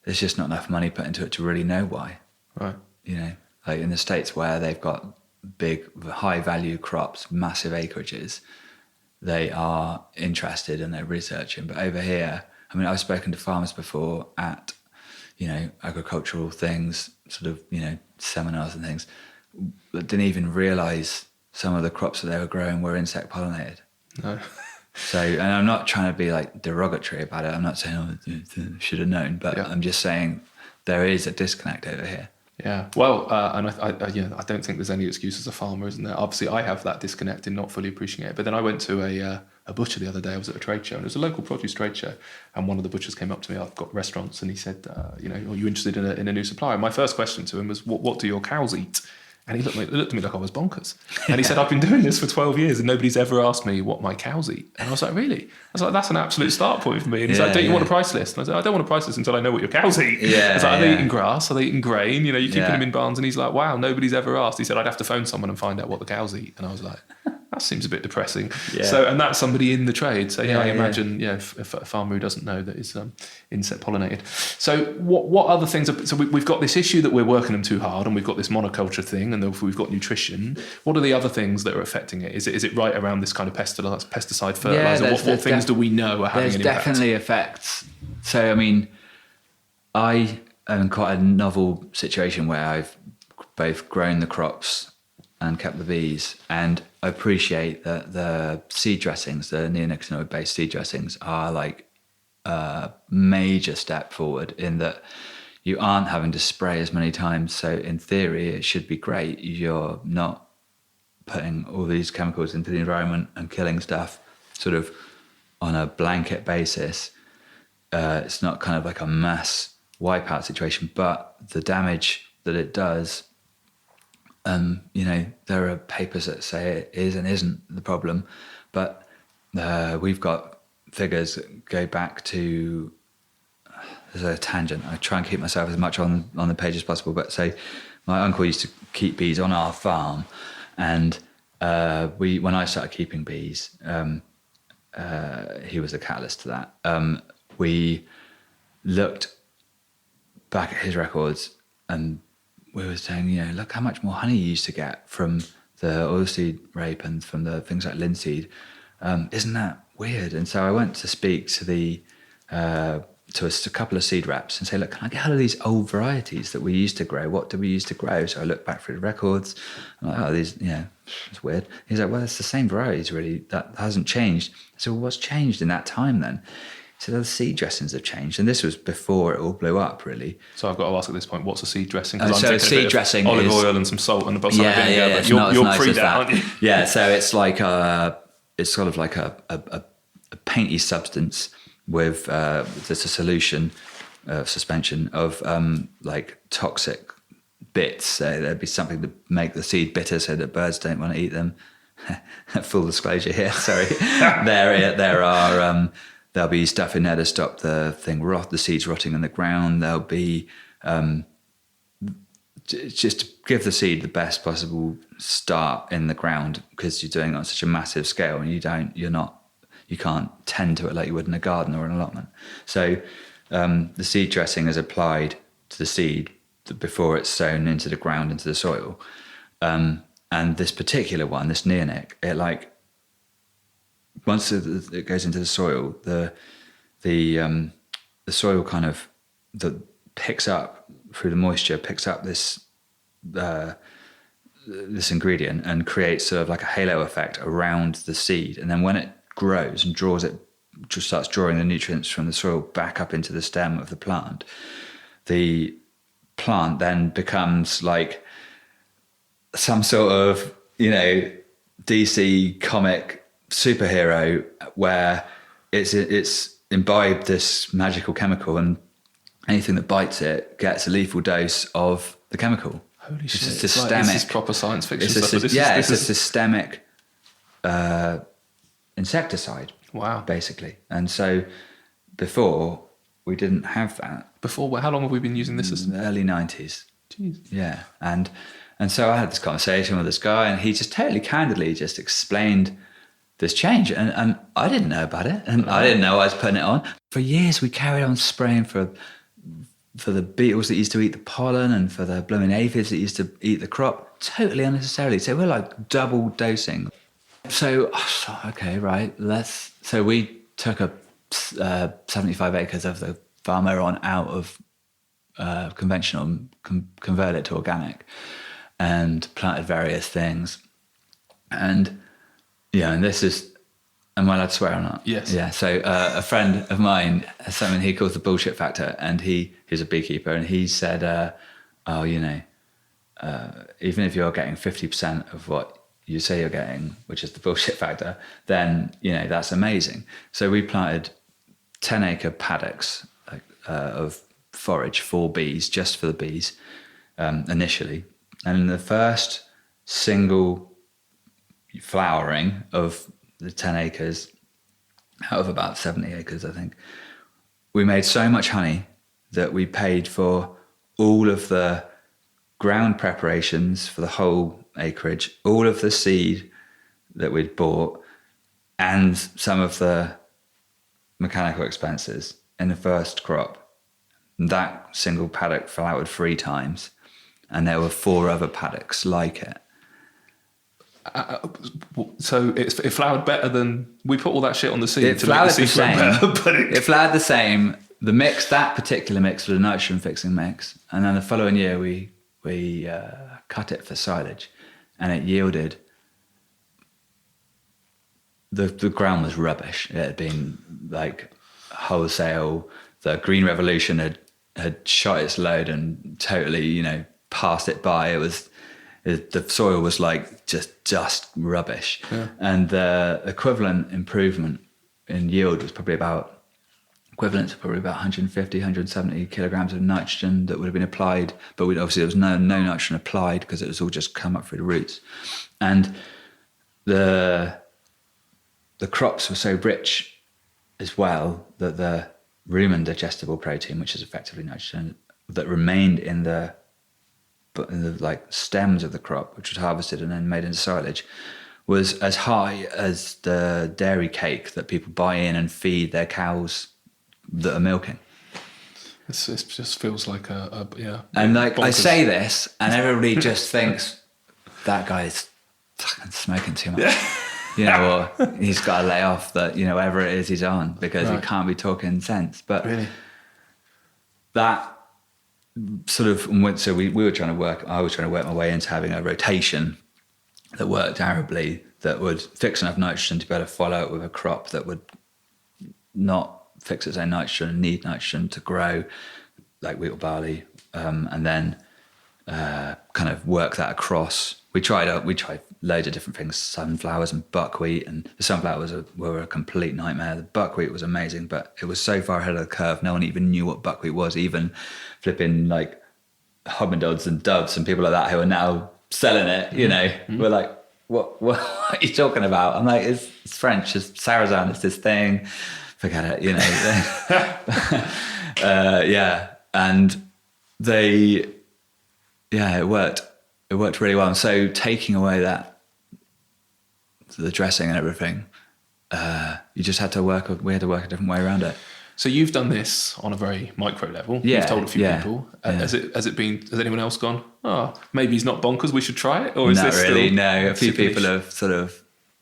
There's just not enough money put into it to really know why. Right. Like in the States where they've got big, high value crops, massive acreages, they are interested and they're researching. But over here, I've spoken to farmers before at, agricultural things, sort of, seminars and things, that didn't even realise some of the crops that they were growing were insect pollinated. No. So, and I'm not trying to be like derogatory about it. I'm not saying, should have known, but I'm just saying there is a disconnect over here. Yeah. Well, and I don't think there's any excuse as a farmer, isn't there? Obviously, I have that disconnect in not fully appreciating it. But then I went to a butcher the other day. I was at a trade show, and it was a local produce trade show. And one of the butchers came up to me. I've got restaurants, and he said, "Are you interested in a new supplier?" And my first question to him was, "What do your cows eat?" And he looked at me like I was bonkers. And he said, "I've been doing this for 12 years and nobody's ever asked me what my cows eat." And I was like, "Really?" I was like, "That's an absolute start point for me." And he's like, "Don't you want a price list?" And I said, "I don't want a price list until I know what your cows eat." I was like, "Are they eating grass? Are they eating grain? You're keeping them in barns?" And he's like, "Wow, nobody's ever asked." He said, "I'd have to phone someone and find out what the cows eat." And I was like, that seems a bit depressing. Yeah. So, and that's somebody in the trade. So I imagine, if a farmer who doesn't know that it's insect pollinated. So what other things so we've got this issue that we're working them too hard, and we've got this monoculture thing, and we've got nutrition. What are the other things that are affecting it? Is it right around this kind of pesticide fertilizer? What things do we know are having an impact? There's definitely effects. So, I am in quite a novel situation where I've both grown the crops and kept the bees, and I appreciate that the seed dressings, the neonicotinoid-based seed dressings, are like a major step forward in that you aren't having to spray as many times. So in theory, it should be great. You're not putting all these chemicals into the environment and killing stuff sort of on a blanket basis. It's not kind of like a mass wipeout situation, but the damage that it does, there are papers that say it is and isn't the problem, but we've got figures that go back to, there's a tangent, I try and keep myself as much on the page as possible, but say my uncle used to keep bees on our farm, and when I started keeping bees, he was the catalyst to that. We looked back at his records and we were saying, look how much more honey you used to get from the oilseed rape and from the things like linseed. Isn't that weird? And so I went to speak to a couple of seed reps and say, look, can I get hold of these old varieties that we used to grow? What do we used to grow? So I looked back through the records. I'm like, it's weird. He's like, well, it's the same varieties, really. That hasn't changed. I said, well, what's changed in that time then? He said, the seed dressings have changed. And this was before it all blew up, really. So I've got to ask at this point, what's a seed dressing? So seed dressing olive is oil and some salt and a balsamic vinegar. It's You're, not as you're nice pre as that, that. aren't you? Yeah, so it's like it's sort of like a painty substance with there's a solution suspension of like toxic bits. So there'd be something to make the seed bitter so that birds don't want to eat them. Full disclosure here, sorry. There'll be stuff in there to stop the seeds rotting in the ground. There'll be just to give the seed the best possible start in the ground, because you're doing it on such a massive scale, and you can't tend to it like you would in a garden or an allotment. So the seed dressing is applied to the seed before it's sown into the ground, into the soil. And this particular one, this neonic, it once it goes into the soil, the soil kind of picks up through the moisture, picks up this ingredient and creates sort of like a halo effect around the seed. And then when it grows and starts drawing the nutrients from the soil back up into the stem of the plant then becomes like some sort of, DC comic superhero where it's imbibed this magical chemical, and anything that bites it gets a lethal dose of the chemical. Holy shit. It's systemic. This is proper science fiction stuff. It's a systemic insecticide. Wow. Basically. And so before, we didn't have that. Before, how long have we been using this system? Early 90s. Jeez. Yeah. And so I had this conversation with this guy, and he just totally candidly just explained this change. And I didn't know about it. And I didn't know I was putting it on. For years, we carried on spraying for the beetles that used to eat the pollen and for the blooming aphids that used to eat the crop, totally unnecessarily. So we're like double dosing. So, okay, right, so we took 75 acres of the farm we're on out of conventional, converted it to organic, and planted various things. And this is, am I allowed to swear or not? Yes. Yeah. So a friend of mine has something he calls the bullshit factor, and he's a beekeeper, and he said, even if you're getting 50% of what you say you're getting, which is the bullshit factor, then that's amazing. So we planted 10-acre paddocks of forage for bees, just for the bees, initially. And in the first single flowering of the 10 acres, out of about 70 acres, I think, we made so much honey that we paid for all of the ground preparations for the whole acreage, all of the seed that we'd bought, and some of the mechanical expenses in the first crop. That single paddock flowered 3 times, and there were 4 other paddocks like it. So it flowered better than we put all that shit on the seed. It flowered the same. But it flowered the same. The mix, that particular mix, was a nitrogen fixing mix, and then the following year we cut it for silage, and it yielded. The ground was rubbish. It had been like wholesale. The Green Revolution had shot its load and totally, passed it by. It The soil was like just dust rubbish. Yeah. And the equivalent improvement in yield was probably about 150, 170 kilograms of nitrogen that would have been applied. But obviously there was no nitrogen applied because it was all just come up through the roots. And the crops were so rich as well that the rumen digestible protein, which is effectively nitrogen, that remained in the like stems of the crop, which was harvested and then made into silage, was as high as the dairy cake that people buy in and feed their cows that are milking. It just feels like And like bonkers. I say this, and everybody just thinks that guy's fucking smoking too much. Yeah. Or he's got to lay off whatever it is he's on because he can't be talking sense. But really, that sort of so we were trying to work. I was trying to work my way into having a rotation that worked arably, that would fix enough nitrogen to be able to follow it with a crop that would not fix its own nitrogen and need nitrogen to grow, like wheat or barley, and then kind of work that across. We tried loads of different things, sunflowers and buckwheat, and the sunflowers were a complete nightmare. The buckwheat was amazing, but it was so far ahead of the curve, no one even knew what buckwheat was, even flipping like Hobbendods and Doves and people like that who are now selling it, we're like, what are you talking about? I'm like, it's French, it's sarrasin, it's this thing, forget it, and it worked really well. And so taking away the dressing and everything, we had to work a different way around it. So you've done this on a very micro level. Yeah, you've told a few people. Has anyone else gone, oh, maybe he's not bonkers, we should try it? Or is not this really, still no. A few people have sort of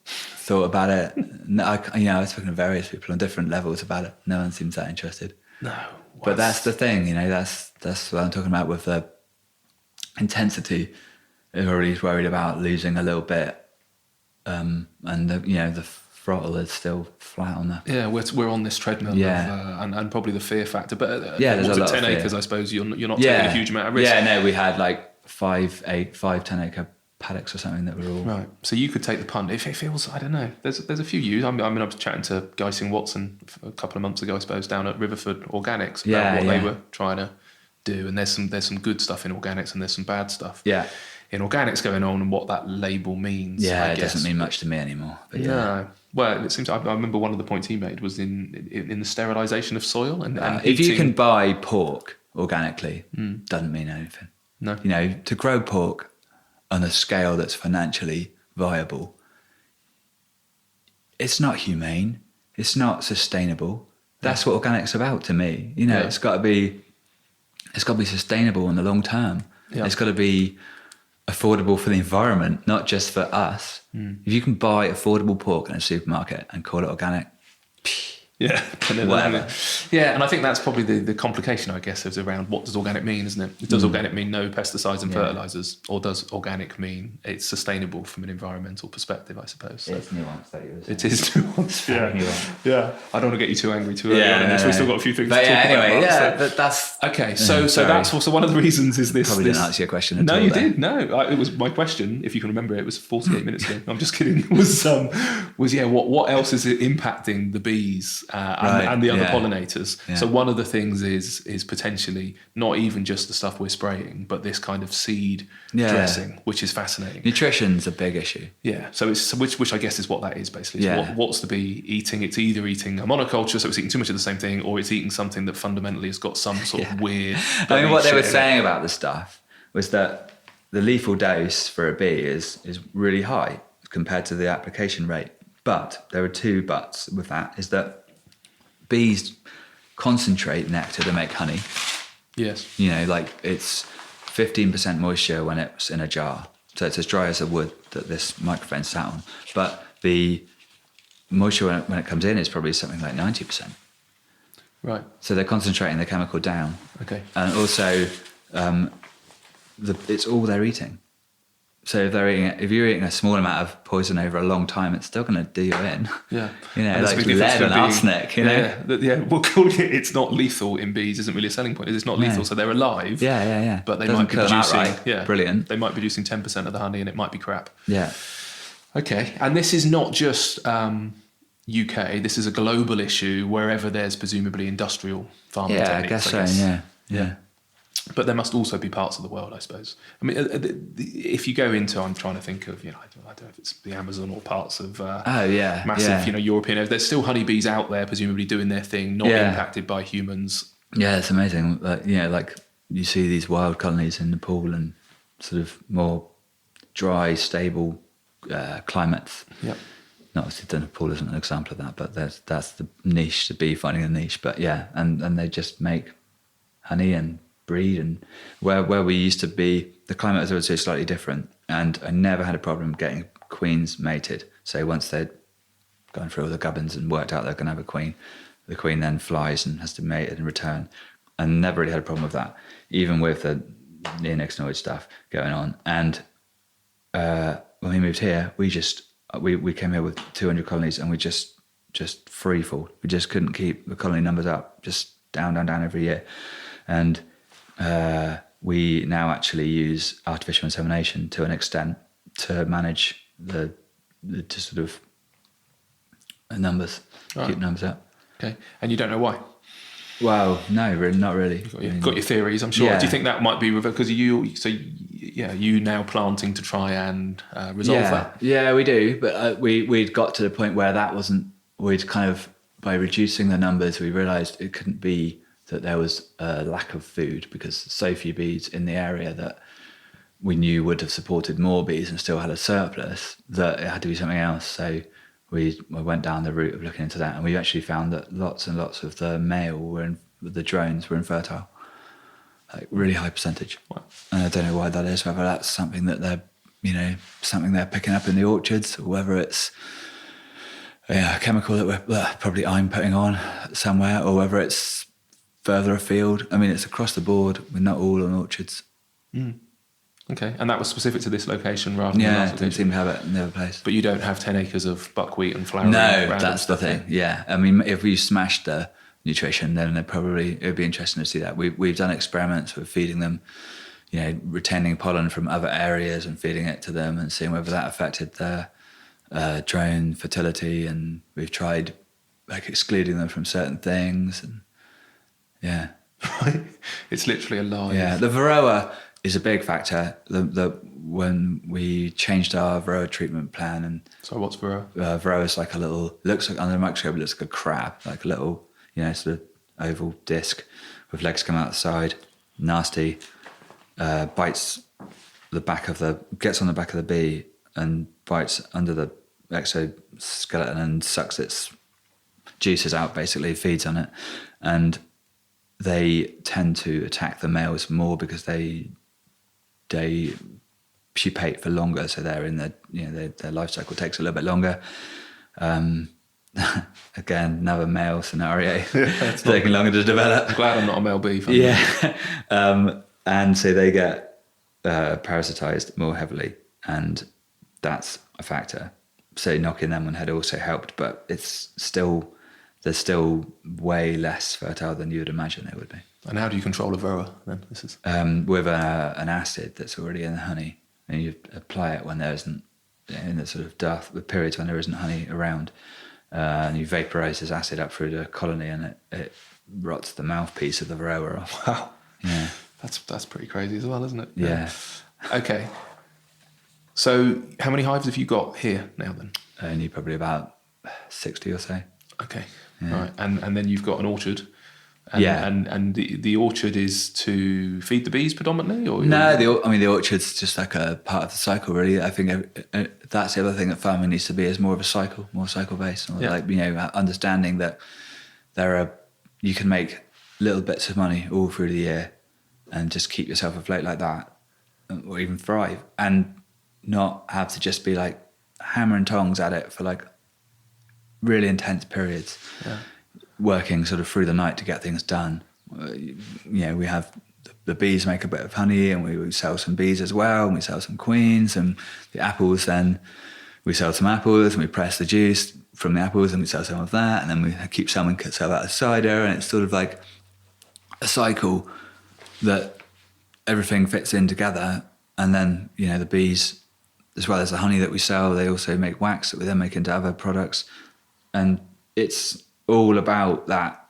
thought about it. No, I've spoken to various people on different levels about it. No one seems that interested. No. But that's the thing, that's what I'm talking about with the intensity. Everybody's worried about losing a little bit. And the throttle is still flat on that. Yeah, we're on this treadmill of, and probably the fear factor. But there's a lot 10 of fear. acres, I suppose you're not taking a huge amount of risk. Yeah, no, we had like 5, 10 acre paddocks or something that were all... Right, so you could take the punt. If it feels, I don't know, there's a few ewes. I was chatting to Geising Watson a couple of months ago, I suppose, down at Riverford Organics about what they were trying to do. And there's some good stuff in organics and there's some bad stuff. Yeah. In organics going on and what that label means. Yeah, it doesn't mean much to me anymore. But No. Well, it seems I remember one of the points he made was in the sterilisation of soil and if you can buy pork organically, doesn't mean anything. No. To grow pork on a scale that's financially viable, it's not humane. It's not sustainable. That's what organics are about to me. It's got to be sustainable in the long term. Yeah. It's got to be affordable for the environment, not just for us. If you can buy affordable pork in a supermarket and call it organic, whatever. Yeah, and I think that's probably the complication, I guess, is around what does organic mean, isn't it? Does organic mean no pesticides and fertilizers, or does organic mean it's sustainable from an environmental perspective, I suppose? So it's nuanced, that you were saying. It is nuanced, yeah. I don't want to get you too angry too early on this. We've still got a few things to talk about. But that's... Okay, so that's also one of the reasons is this... Probably didn't answer your question at all. No, you did. No, it was my question, if you can remember it was 48 minutes ago. I'm just kidding. What else is it impacting the bees and the other pollinators? Yeah. So one of the things is potentially not even just the stuff we're spraying, but this kind of seed dressing, which is fascinating. Nutrition's a big issue. Yeah. So it's which I guess is what that is basically. So what's the bee eating? It's either eating a monoculture, so it's eating too much of the same thing, or it's eating something that fundamentally has got some sort of weird... I mean, what they were saying about the stuff was that the lethal dose for a bee is really high compared to the application rate. But there are two buts with that, is that bees concentrate nectar to make honey. Yes. Like it's 15% moisture when it's in a jar. So it's as dry as the wood that this microphone sat on. But the moisture when it comes in is probably something like 90%. Right. So they're concentrating the chemical down. Okay. And also, it's all they're eating. So if you're eating a small amount of poison over a long time, it's still going to do you in. Yeah. Like lead and arsenic, Yeah. Well, it's not lethal in bees isn't really a selling point. It's not lethal, so they're alive. Yeah. But they Doesn't might be kill them producing... outright. Yeah. Brilliant. They might be producing 10% of the honey and it might be crap. Yeah. Okay. And this is not just UK. This is a global issue wherever there's presumably industrial farming techniques. I guess so, yeah. But there must also be parts of the world, I suppose. I mean, if you go into, I'm trying to think of, I don't know if it's the Amazon or parts of massive, European. There's still honeybees out there, presumably doing their thing, not impacted by humans. Yeah, it's amazing. Like you see these wild colonies in Nepal and sort of more dry, stable climates. Yeah. Not obviously Nepal isn't an example of that, but that's the niche, the bee finding a niche. But yeah, and they just make honey and breed, and where we used to be, the climate was also slightly different, and I never had a problem getting queens mated. So once they'd gone through all the gubbins and worked out they're going to have a queen, the queen then flies and has to mate in return, and never really had a problem with that, even with the neonicotinoid stuff going on. And when we moved here, we came here with 200 colonies, and we just free fall. We just couldn't keep the colony numbers up, just down every year. And we now actually use artificial insemination to an extent to manage the sort of numbers, keep numbers up. Okay, and you don't know why? Well, no, really, not really. You've got your theories, I'm sure. Yeah. Do you think that might be because you now planting to try and resolve that? Yeah, we do. But we'd got to the point where that wasn't. We'd kind of, by reducing the numbers, we realised it couldn't be that there was a lack of food, because so few bees in the area that we knew would have supported more bees and still had a surplus, that it had to be something else. So we went down the route of looking into that, and we actually found that lots and lots of the male the drones were infertile, like really high percentage. Wow. And I don't know why that is, whether that's something that they're picking up in the orchards, or whether it's a chemical that probably I'm putting on somewhere, or whether it's further afield. I mean, it's across the board. We're not all on orchards. Mm. Okay, and that was specific to this location rather than the last didn't seem to have it in the other place. But you don't have 10 acres of buckwheat and flour. No, that's the thing. Yeah, I mean, if we smashed the nutrition, then it would be interesting to see that. We've done experiments with feeding them, retaining pollen from other areas and feeding it to them, and seeing whether that affected their drone fertility. And we've tried excluding them from certain things, and yeah. It's literally alive. Yeah, the varroa is a big factor. When we changed our varroa treatment plan, and so what's varroa? Varroa is like looks like under the microscope, it looks like a crab, like a little, sort of oval disc with legs coming out the side. Nasty, bites gets on the back of the bee and bites under the exoskeleton and sucks its juices out, basically feeds on it, and they tend to attack the males more because they pupate for longer, so they're in their life cycle takes a little bit longer. Again, another male scenario. It's taking longer to develop. I'm glad I'm not a male bee. Yeah, and so they get parasitized more heavily, and that's a factor. So knocking them on head also helped, but they're still way less fertile than you would imagine they would be. And how do you control a varroa then? This is with an acid that's already in the honey, and you apply it when there isn't, in the sort of the periods when there isn't honey around, and you vaporize this acid up through the colony, and it rots the mouthpiece of the varroa off. Wow. Yeah. That's pretty crazy as well, isn't it? Yeah. Okay. So how many hives have you got here now then? Only probably about 60 or so. Okay. Yeah. Right. And then you've got an orchard. And, yeah. And the orchard is to feed the bees predominantly, or no? The orchard's just like a part of the cycle, really. I think that's the other thing that farming needs to be, is more cycle based, understanding that you can make little bits of money all through the year and just keep yourself afloat like that, or even thrive, and not have to just be like hammer and tongs at it for like really intense periods. Yeah. Working sort of through the night to get things done. We have the bees make a bit of honey, and we sell some bees as well, and we sell some queens, and the apples, then we sell some apples, and we press the juice from the apples, and we sell some of that, and then we keep selling, sell that as cider, and it's sort of like a cycle that everything fits in together. And then, you know, the bees, as well as the honey that we sell, they also make wax that we then make into other products. And it's all about that,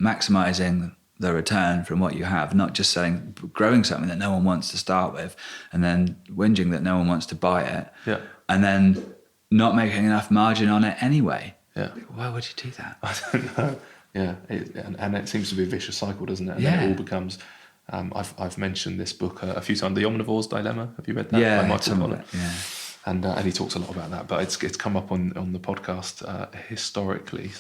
maximizing the return from what you have, not just growing something that no one wants to start with and then whinging that no one wants to buy it. Yeah. And then not making enough margin on it anyway. Yeah. Why would you do that? I don't know. Yeah. And it seems to be a vicious cycle, doesn't it? And yeah. then it all becomes, I've mentioned this book a few times, The Omnivore's Dilemma. Have you read that? Yeah. By Michael Coleman. Yeah. And he talks a lot about that, but it's come up on the podcast historically.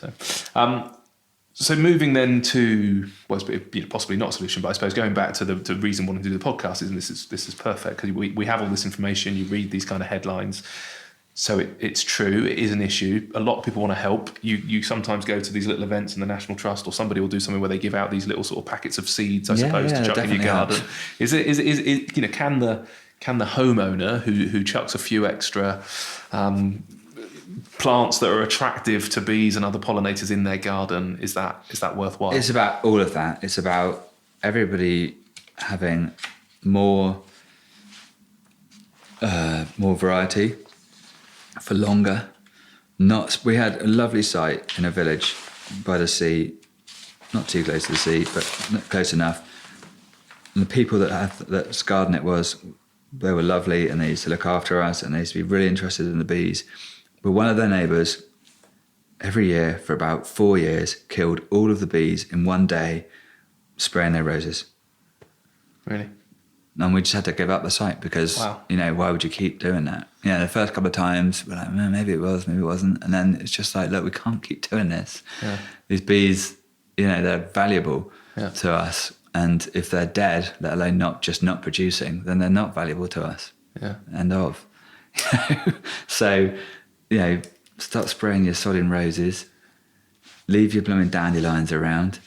So moving then to, well, it's possibly not a solution, but I suppose going back to the reason wanting to do the podcast is, and this is perfect, because we have all this information, you read these kind of headlines, so it's true, it is an issue. A lot of people want to help. You sometimes go to these little events in the National Trust, or somebody will do something where they give out these little sort of packets of seeds, I suppose, to chuck in your garden. Is it you know, can the homeowner who chucks a few extra plants that are attractive to bees and other pollinators in their garden, is that worthwhile? It's about all of that. It's about everybody having more variety for longer. We had a lovely site in a village by the sea, not too close to the sea, but close enough. And the people that's garden it was, they were lovely, and they used to look after us, and they used to be really interested in the bees. But one of their neighbours, every year for about 4 years, killed all of the bees in one day, spraying their roses. Really? And we just had to give up the site because, you know, why would you keep doing that? You know, the first couple of times, we're like, maybe it was, maybe it wasn't. And then it's just like, look, we can't keep doing this. Yeah. These bees, you know, they're valuable to us. And if they're dead, let alone not producing, then they're not valuable to us. Yeah. End of. So, you know, start spraying your sodding roses, leave your blooming dandelions around,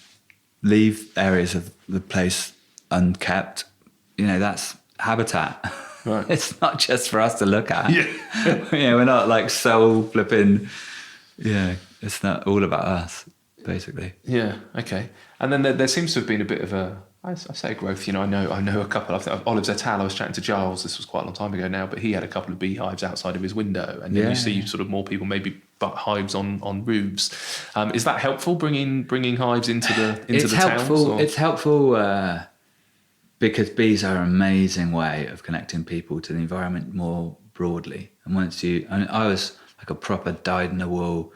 leave areas of the place unkept. You know, that's habitat. Right. It's not just for us to look at. Yeah. You know, we're not like soul flipping. Yeah, it's not all about us, basically. Yeah. Okay. And then there seems to have been a bit of I say growth. You know, I know a couple. Olive Zetal. I was chatting to Giles. This was quite a long time ago now, but he had a couple of beehives outside of his window, and then you see sort of more people maybe hives on roofs. Is that helpful? Bringing hives into the towns? It's helpful. Because bees are an amazing way of connecting people to the environment more broadly. And I was like a proper dyed-in-the-wool,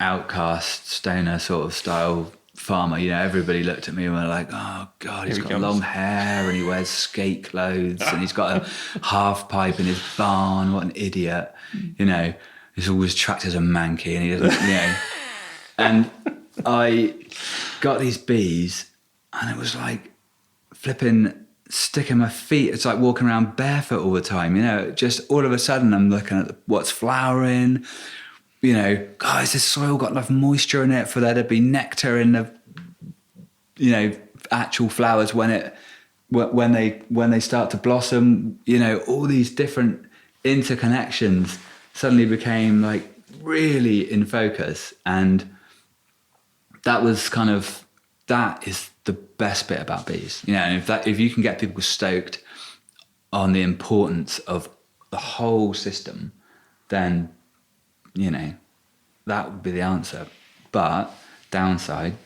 outcast, stoner sort of style farmer. You know, everybody looked at me and were like, oh God, he's got long hair and he wears skate clothes and he's got a half pipe in his barn. What an idiot. You know, he's always tracked as a manky and he doesn't, you know. And I got these bees and it was like, flipping sticking my feet. It's like walking around barefoot all the time, you know, just all of a sudden I'm looking at what's flowering, you know, guys, this soil got enough moisture in it for there to be nectar in the, you know, actual flowers when they start to blossom, you know, all these different interconnections suddenly became like really in focus. And that is the best bit about bees, you know. And if you can get people stoked on the importance of the whole system, then, you know, that would be the answer. But downside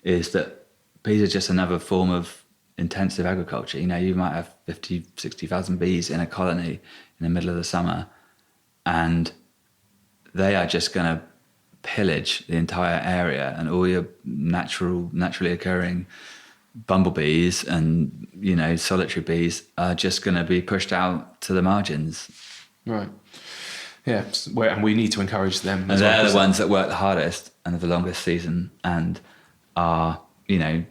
is that bees are just another form of intensive agriculture. You know, you might have 50, 60,000 bees in a colony in the middle of the summer, and they are just going to pillage the entire area, and all your naturally occurring bumblebees and, you know, solitary bees are just going to be pushed out to the margins. Right. Yeah, and we need to encourage them. And they're the ones that work the hardest and have the longest season and are, you know,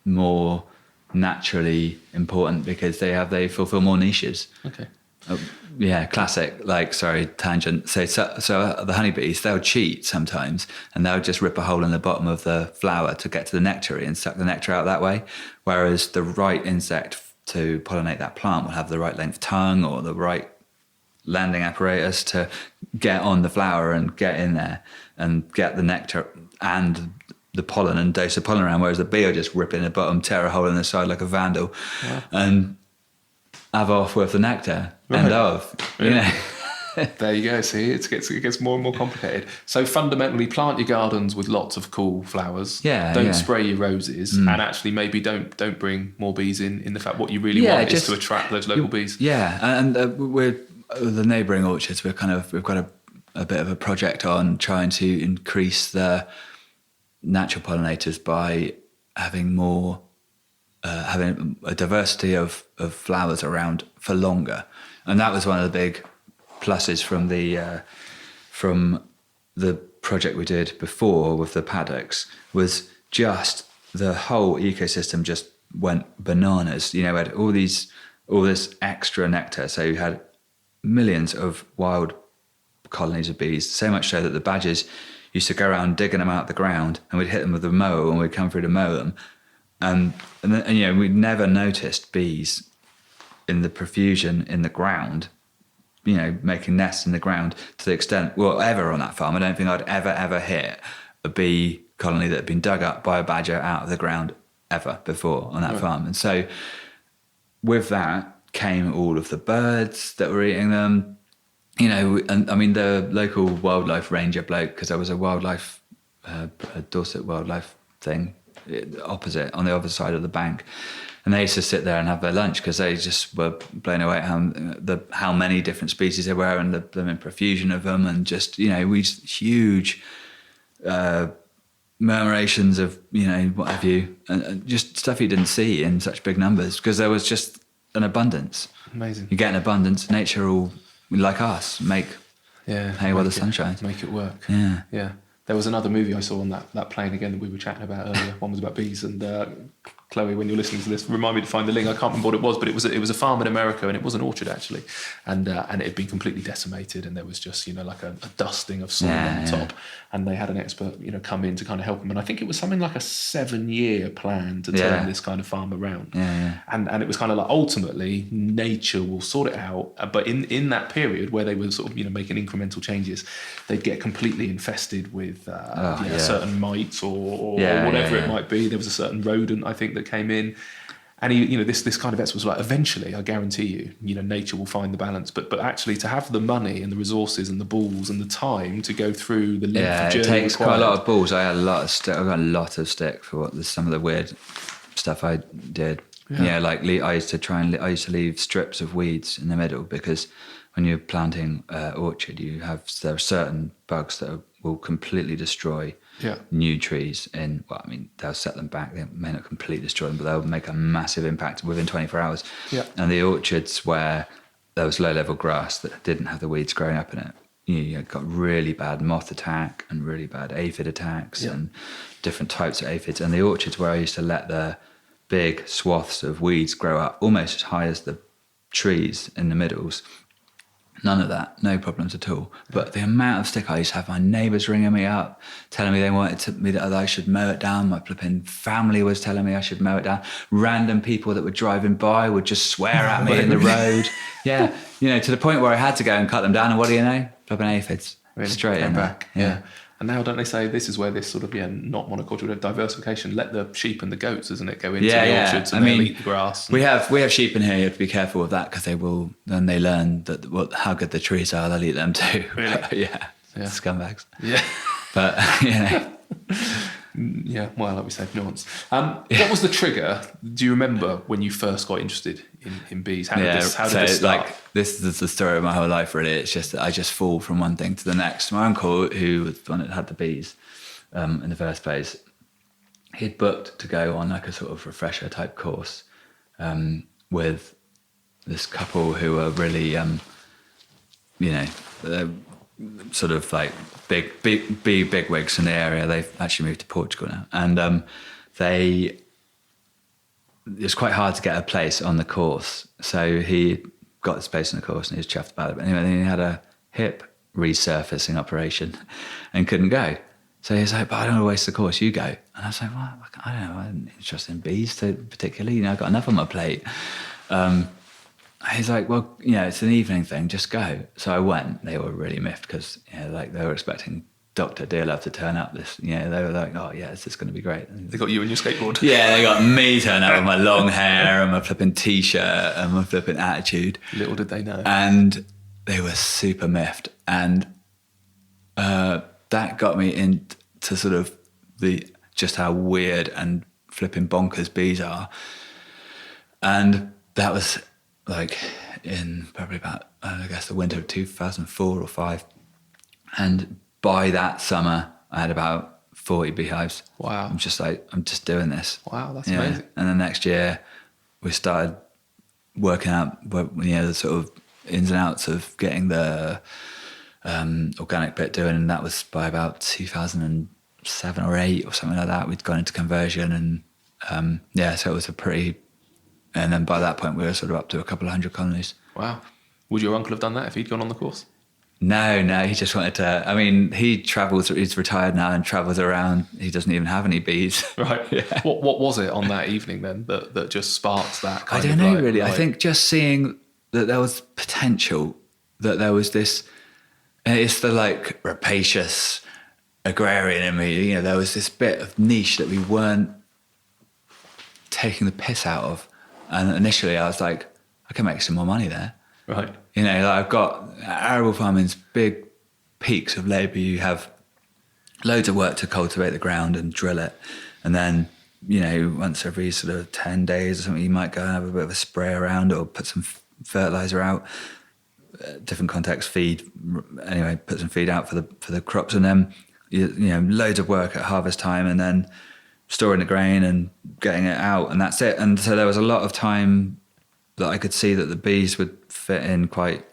more naturally important because they fulfill more niches. Okay. Yeah, classic. Like, sorry, tangent. So the honeybees, they'll cheat sometimes, and they'll just rip a hole in the bottom of the flower to get to the nectary and suck the nectar out that way. Whereas the right insect to pollinate that plant will have the right length tongue or the right landing apparatus to get on the flower and get in there and get the nectar and the pollen and dose the pollen around. Whereas the bee will just rip in the bottom, tear a hole in the side like a vandal, and have off with the nectar. End of. You know. There you go. See, it gets more and more complicated. So fundamentally, plant your gardens with lots of cool flowers. Yeah. Don't spray your roses, and actually maybe don't bring more bees in. The fact what you really want is to attract those local bees. Yeah, and we're the neighbouring orchards. We've got a bit of a project on trying to increase the natural pollinators by having more. Having a diversity of flowers around for longer, and that was one of the big pluses from the project we did before with the paddocks. Was just the whole ecosystem just went bananas. You know, we had all this extra nectar, so you had millions of wild colonies of bees. So much so that the badgers used to go around digging them out of the ground, and we'd hit them with a mower when we'd come through to mow them. And you know, we'd never noticed bees in the profusion in the ground, you know, making nests in the ground to the extent, well, ever on that farm. I don't think I'd ever hit a bee colony that had been dug up by a badger out of the ground ever before on that farm. And so with that came all of the birds that were eating them, you know, and I mean, the local wildlife ranger bloke, because there was a wildlife, a Dorset wildlife thing, opposite on the other side of the bank, and they used to sit there and have their lunch because they just were blown away at how many different species there were and the blooming profusion of them, and just, you know, huge murmurations of, you know, what have you, and just stuff you didn't see in such big numbers because there was just an abundance. Amazing. You get an abundance. Nature will, like us, make hay while the sun shines. Make it work. Yeah. There was another movie I saw on that plane again that we were chatting about earlier. One was about bees, and Chloe, when you're listening to this, remind me to find the link. I can't remember what it was, but it was a farm in America, and it was an orchard actually, and it had been completely decimated, and there was just, you know, like a dusting of soil on the top, and they had an expert, you know, come in to kind of help them, and I think it was something like a 7-year plan to turn this kind of farm around, and it was kind of like ultimately nature will sort it out, but in that period where they were sort of, you know, making incremental changes, they'd get completely infested with certain mites or whatever it might be. There was a certain rodent, I think, that came in, and he, you know, this kind of expert was like, eventually, I guarantee you know, nature will find the balance. But actually, to have the money and the resources and the balls and the time to go through the length of journey, it takes quite a lot of balls. I had a lot of stick. I got a lot of stick for some of the weird stuff I did. Yeah, like I used to leave strips of weeds in the middle, because when you're planting orchard, there are certain bugs that will completely destroy new trees. Well, I mean, they'll set them back. They may not completely destroy them, but they'll make a massive impact within 24 hours. Yeah. And the orchards where there was low-level grass that didn't have the weeds growing up in it, you got really bad moth attack and really bad aphid attacks and different types of aphids. And the orchards where I used to let the big swaths of weeds grow up almost as high as the trees in the middles, none of that, no problems at all. But the amount of stick I used to have, my neighbours ringing me up, telling me they wanted that I should mow it down. My flipping family was telling me I should mow it down. Random people that were driving by would just swear at me in the road. Yeah, you know, to the point where I had to go and cut them down. And what do you know? Flipping aphids. Really? Straight in back. Yeah. And now, don't they say this is where this sort of, not monoculture, diversification, let the sheep and the goats, isn't it, go into the orchards and they'll eat the grass. We have sheep in here. You have to be careful with that, because they will, then they learn that how good the trees are, they'll eat them too. Really? Yeah. Scumbags. Yeah. But, you know. Yeah, well, like we said, nuance. What was the trigger? Do you remember when you first got interested in bees? How did this start? Like, this is the story of my whole life, really. It's just that I just fall from one thing to the next. My uncle, who was the one that had the bees in the first place, he'd booked to go on like a sort of refresher type course with this couple who were really, sort of like big wigs in the area. They've actually moved to Portugal now, and it's quite hard to get a place on the course. So he got the space in the course and he was chuffed about it. But anyway, then he had a hip resurfacing operation and couldn't go. So he's like, but I don't want to waste the course, you go. And I was like, well, I don't know, I'm interested in bees particularly, you know, I've got enough on my plate. He's like, well, you know, it's an evening thing, just go. So I went. They were really miffed because, you know, like they were expecting Dr. Dearlove to turn up. This, you know, they were like, oh yeah, this is going to be great. And They got you and your skateboard. yeah, they got me turn up with my long hair and my flipping t-shirt and my flipping attitude. Little did they know. And they were super miffed. And that got me into sort of just how weird and flipping bonkers bees are. And that was like in probably about, I guess, the winter of 2004 or 5. And by that summer, I had about 40 beehives. Wow. I'm just like, I'm just doing this. Wow, that's amazing. And then next year, we started working out, you know, the sort of ins and outs of getting the organic bit doing. And that was by about 2007 or 8 or something like that. We'd gone into conversion and so it was and then by that point we were sort of up to a couple of 100 colonies. Wow. Would your uncle have done that if he'd gone on the course? No, he just wanted to, I mean, he's retired now and travels around. He doesn't even have any bees. Right. Yeah. What was it on that evening then that just sparked that kind I of don't know like, really. like... I think just seeing that there was potential, that there was this, and it's the like rapacious agrarian in me, you know, there was this bit of niche that we weren't taking the piss out of. And initially I was like, I can make some more money there. Right. You know, like I've got arable farming's big peaks of labour. You have loads of work to cultivate the ground and drill it. And then, you know, once every sort of 10 days or something, you might go and have a bit of a spray around or put some fertiliser out. Different context, feed. Anyway, put some feed out for the crops. And then, you know, loads of work at harvest time and then storing the grain and getting it out. And that's it. And so there was a lot of time that I could see that the bees would fit in quite,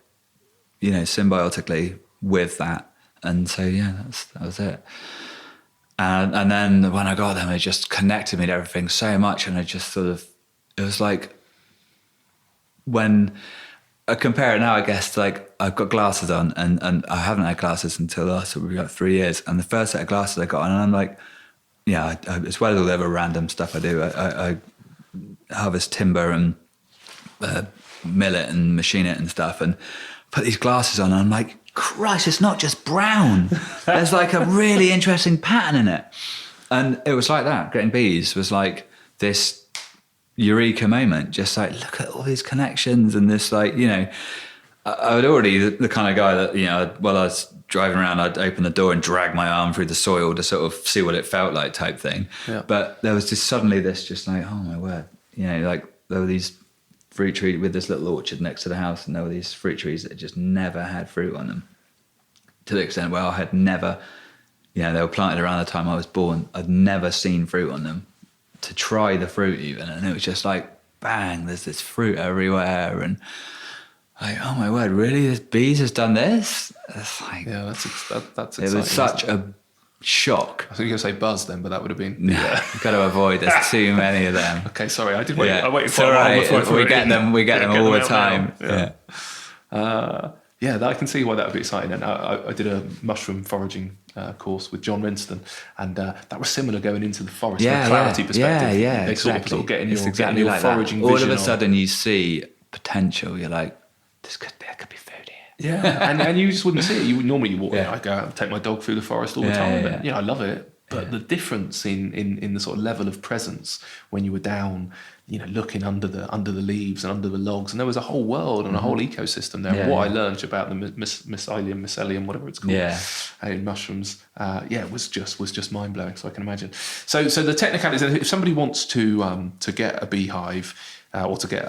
you know, symbiotically with that. And so, yeah, that was it. And then when I got them, it just connected me to everything so much. And I just sort of, it was like, when I compare it now, I guess, like I've got glasses on and I haven't had glasses until last, we got 3 years. And the first set of glasses I got on, and I'm like, yeah, as well as all the other random stuff I do, I harvest timber and mill it and machine it and stuff, and put these glasses on and I'm like, Christ, it's not just brown. There's like a really interesting pattern in it. And it was like that. Getting bees was like this eureka moment, just like, look at all these connections and this, like, you know, I would already the kind of guy that, you know, while I was driving around, I'd open the door and drag my arm through the soil to sort of see what it felt like type thing. Yeah. But there was just suddenly this just like, oh my word, you know, like there were these fruit trees with this little orchard next to the house, and there were these fruit trees that just never had fruit on them, to the extent where I had never, you know, they were planted around the time I was born. I'd never seen fruit on them to try the fruit even. And it was just like, bang, there's this fruit everywhere. And like, oh my word, really? This bees has done this? It's like, yeah, that's exciting. It was such a shock. I think you were going to say buzz then, but that would have been... Yeah, you've got to avoid, there's too many of them. Okay, sorry, I did wait. Yeah. I waited it's for a while right. before We get them all the time. Yeah, I can see why that would be exciting. And I did a mushroom foraging course with John Rinston, and that was similar going into the forest from a clarity perspective. Yeah, they exactly. sort of getting your, exactly getting your like foraging that. All vision of a sudden you see potential. You're like, there could be food here. Yeah, and you just wouldn't see it. You walk. I go out and take my dog through the forest all the time. And, I love it. But the difference in the sort of level of presence when you were down, you know, looking under the leaves and under the logs, and there was a whole world and a whole ecosystem there. What I learned about the mycelium, whatever it's called, in mushrooms, was just mind blowing. So I can imagine. So the technicalities. If somebody wants to get a beehive. Or to get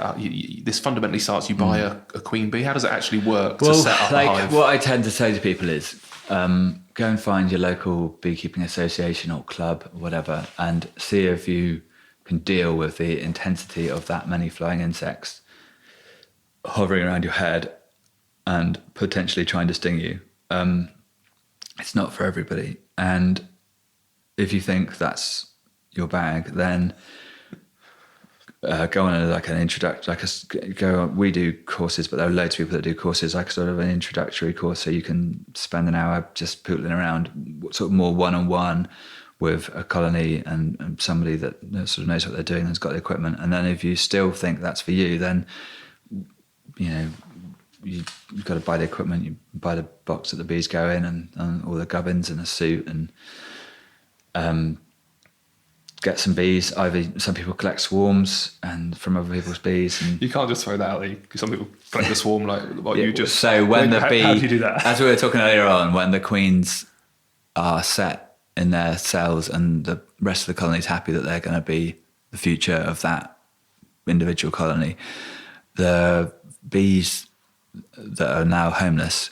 this fundamentally starts. You buy a queen bee. How does it actually work to set up a hive? What I tend to say to people is, go and find your local beekeeping association or club or whatever, and see if you can deal with the intensity of that many flying insects hovering around your head and potentially trying to sting you. It's not for everybody, and if you think that's your bag, then go on like an introduction, we do courses, but there are loads of people that do courses, like sort of an introductory course. So you can spend an hour just pootling around, sort of more one-on-one with a colony and somebody that sort of knows what they're doing and has got the equipment. And then if you still think that's for you, then, you've got to buy the equipment, you buy the box that the bees go in and all the gubbins and a suit and get some bees. Either some people collect swarms and from other people's bees. And you can't just throw that out there because some people collect the swarm like what you just. So when the bee, how do you do that? As we were talking earlier on, when the queens are set in their cells and the rest of the colony is happy that they're going to be the future of that individual colony, the bees that are now homeless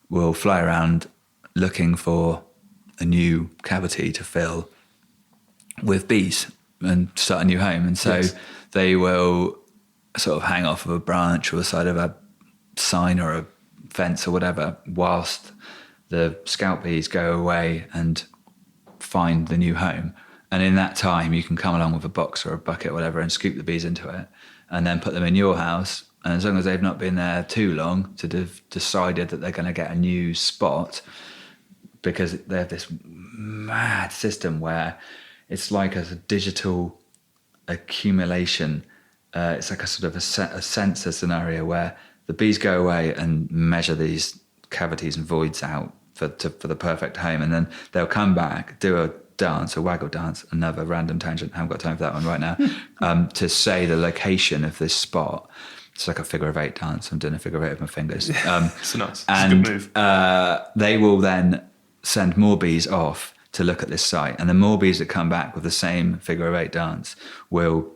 will fly around looking for a new cavity to fill with bees and start a new home. And so they will sort of hang off of a branch or the side of a sign or a fence or whatever whilst the scout bees go away and find the new home. And in that time, you can come along with a box or a bucket or whatever and scoop the bees into it and then put them in your house. And as long as they've not been there too long to have decided that they're going to get a new spot, because they have this mad system where it's like a digital accumulation. It's like a sort of a sensor scenario where the bees go away and measure these cavities and voids out for the perfect home. And then they'll come back, do a dance, a waggle dance, another random tangent, I haven't got time for that one right now, to say the location of this spot. It's like a figure of eight dance. I'm doing a figure of eight with my fingers. It's nice. And it's a good move. They will then send more bees off to look at this site. And the more bees that come back with the same figure of eight dance will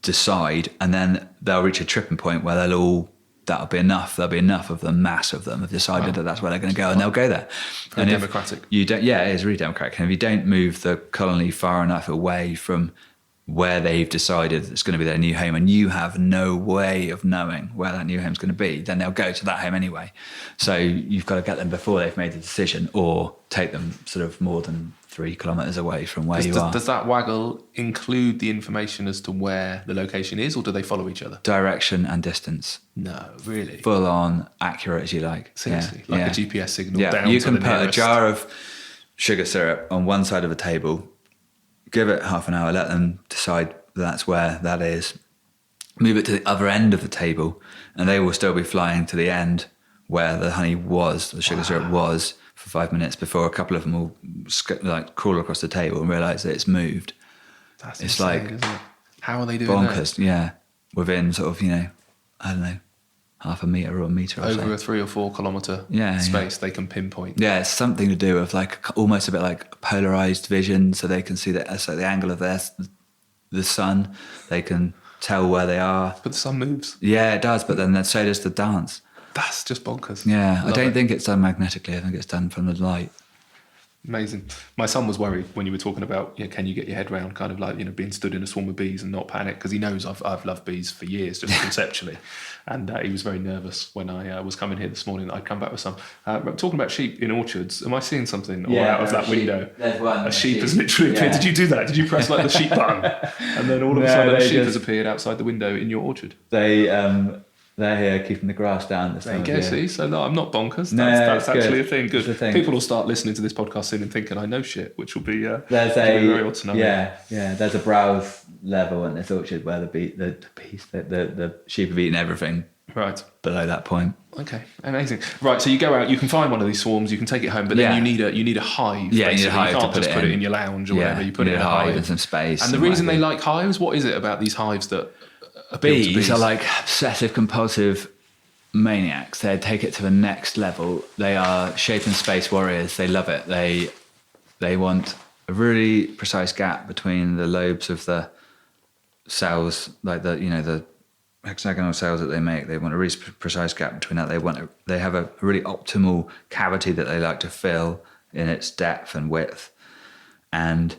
decide, and then they'll reach a tripping point where that'll be enough. There'll be enough of the mass of them have decided that that's where they're going to go, and they'll go there. Very democratic. It is really democratic. And if you don't move the colony far enough away from where they've decided it's going to be their new home, and you have no way of knowing where that new home's going to be, then they'll go to that home anyway. So you've got to get them before they've made the decision, or take them sort of more than 3 kilometres away from where you are. Does that waggle include the information as to where the location is, or do they follow each other? Direction and distance. No, really? Full on accurate as you like. Seriously? Like a GPS signal down you to the can put nearest. a jar of sugar syrup on one side of a table, give it half an hour, let them decide that's where that is, move it to the other end of the table, and they will still be flying to the end where the honey was, the sugar syrup was, for 5 minutes before a couple of them will crawl across the table and realise that it's moved. That's it's insane, like isn't it? How are they doing bonkers, that? yeah. Within sort of, I don't know, half a metre or a metre or so. Over a 3 or 4 kilometre space, they can pinpoint. Yeah, it's something to do with almost a bit like polarised vision, so they can see the angle of the sun. They can tell where they are. But the sun moves. Yeah, it does, but then so does the dance. That's just bonkers. Yeah, I don't think it's done magnetically. I think it's done from the light. Amazing. My son was worried when you were talking about, can you get your head around kind of like, being stood in a swarm of bees and not panic, because he knows I've loved bees for years, just conceptually. And he was very nervous when I was coming here this morning. I'd come back with some. Talking about sheep in orchards, am I seeing something out of that window? There's one. A sheep has literally appeared. Did you do that? Did you press the sheep button? And then all of a sudden a sheep has appeared outside the window in your orchard? They're here keeping the grass down this time. There you go, see? So no, I'm not bonkers. No, that's actually good. a thing. Good. It's a thing. People will start listening to this podcast soon and thinking I know shit, which will be there's a very odd to know. There's a browse level in this orchard where the sheep have eaten everything. Right. Below that point. Okay, amazing. Right, so you go out, you can find one of these swarms, you can take it home, but then you need a hive. Yeah, you need a hive you can't to just put it in your lounge or whatever. You put it in a hive and some space. And the reason they like hives, what is it about these hives that appeal to bees? Are like obsessive compulsive maniacs. They take it to the next level. They are shape and space warriors. They love it. They want a really precise gap between the lobes of the cells, like the hexagonal cells that they make. They want a really precise gap between that. They have a really optimal cavity that they like to fill in its depth and width, and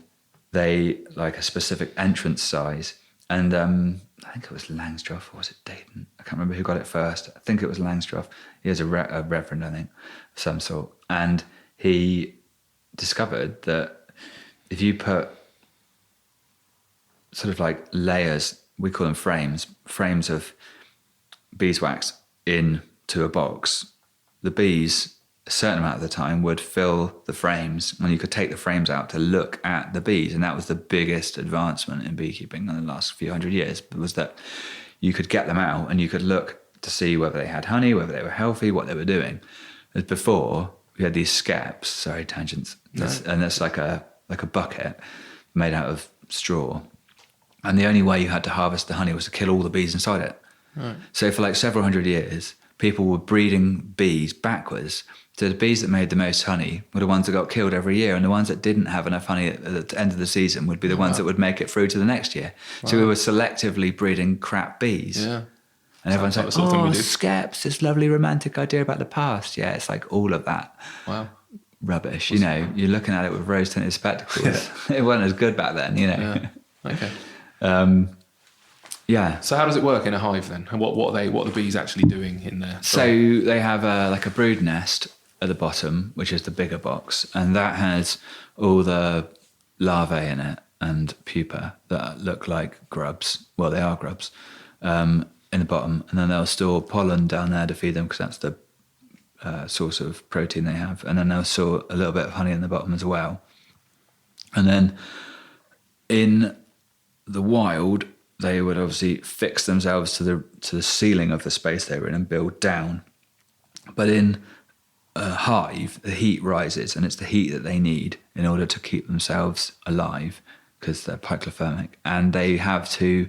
they like a specific entrance size. And I think it was Langstroth, or was it Dayton? I can't remember who got it first. I think it was Langstroth. He was a reverend, I think, of some sort. And he discovered that if you put sort of like layers, we call them frames of beeswax into a box. The bees, a certain amount of the time, would fill the frames, and you could take the frames out to look at the bees. And that was the biggest advancement in beekeeping in the last few hundred years, was that you could get them out and you could look to see whether they had honey, whether they were healthy, what they were doing. As before, we had these skeps, sorry, tangents, and that's like a bucket made out of straw. And the only way you had to harvest the honey was to kill all the bees inside it. Right. So for like several hundred years, people were breeding bees backwards. So the bees that made the most honey were the ones that got killed every year, and the ones that didn't have enough honey at the end of the season would be the ones that would make it through to the next year. Wow. So we were selectively breeding crap bees. Yeah. And everyone's like, skeps, this lovely romantic idea about the past. Yeah, it's like all of that. Wow. Rubbish. You know, you're looking at it with rose-tinted spectacles. It wasn't as good back then, you know. Yeah. Okay. Yeah. So how does it work in a hive then? And what are the bees actually doing in there? So they have like a brood nest at the bottom, which is the bigger box, and that has all the larvae in it and pupa that look like grubs. Well, they are grubs in the bottom, and then they'll store pollen down there to feed them because that's the source of protein they have, and then they'll store a little bit of honey in the bottom as well. And then in the wild, they would obviously fix themselves to the ceiling of the space they were in and build down. But in a hive, the heat rises, and it's the heat that they need in order to keep themselves alive because they're piclothermic, and they have to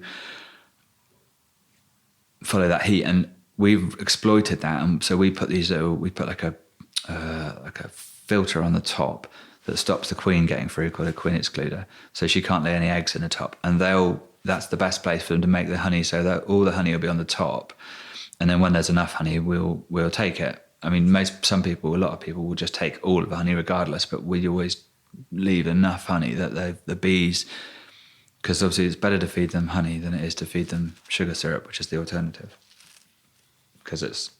follow that heat. And we've exploited that, and so we put like a filter on the top that stops the queen getting through, called a queen excluder, so she can't lay any eggs in the top. And that's the best place for them to make the honey, so that all the honey will be on the top, and then when there's enough honey, we'll take it. I mean, a lot of people will just take all of the honey regardless, but we always leave enough honey that the bees, because obviously it's better to feed them honey than it is to feed them sugar syrup, which is the alternative, because it's,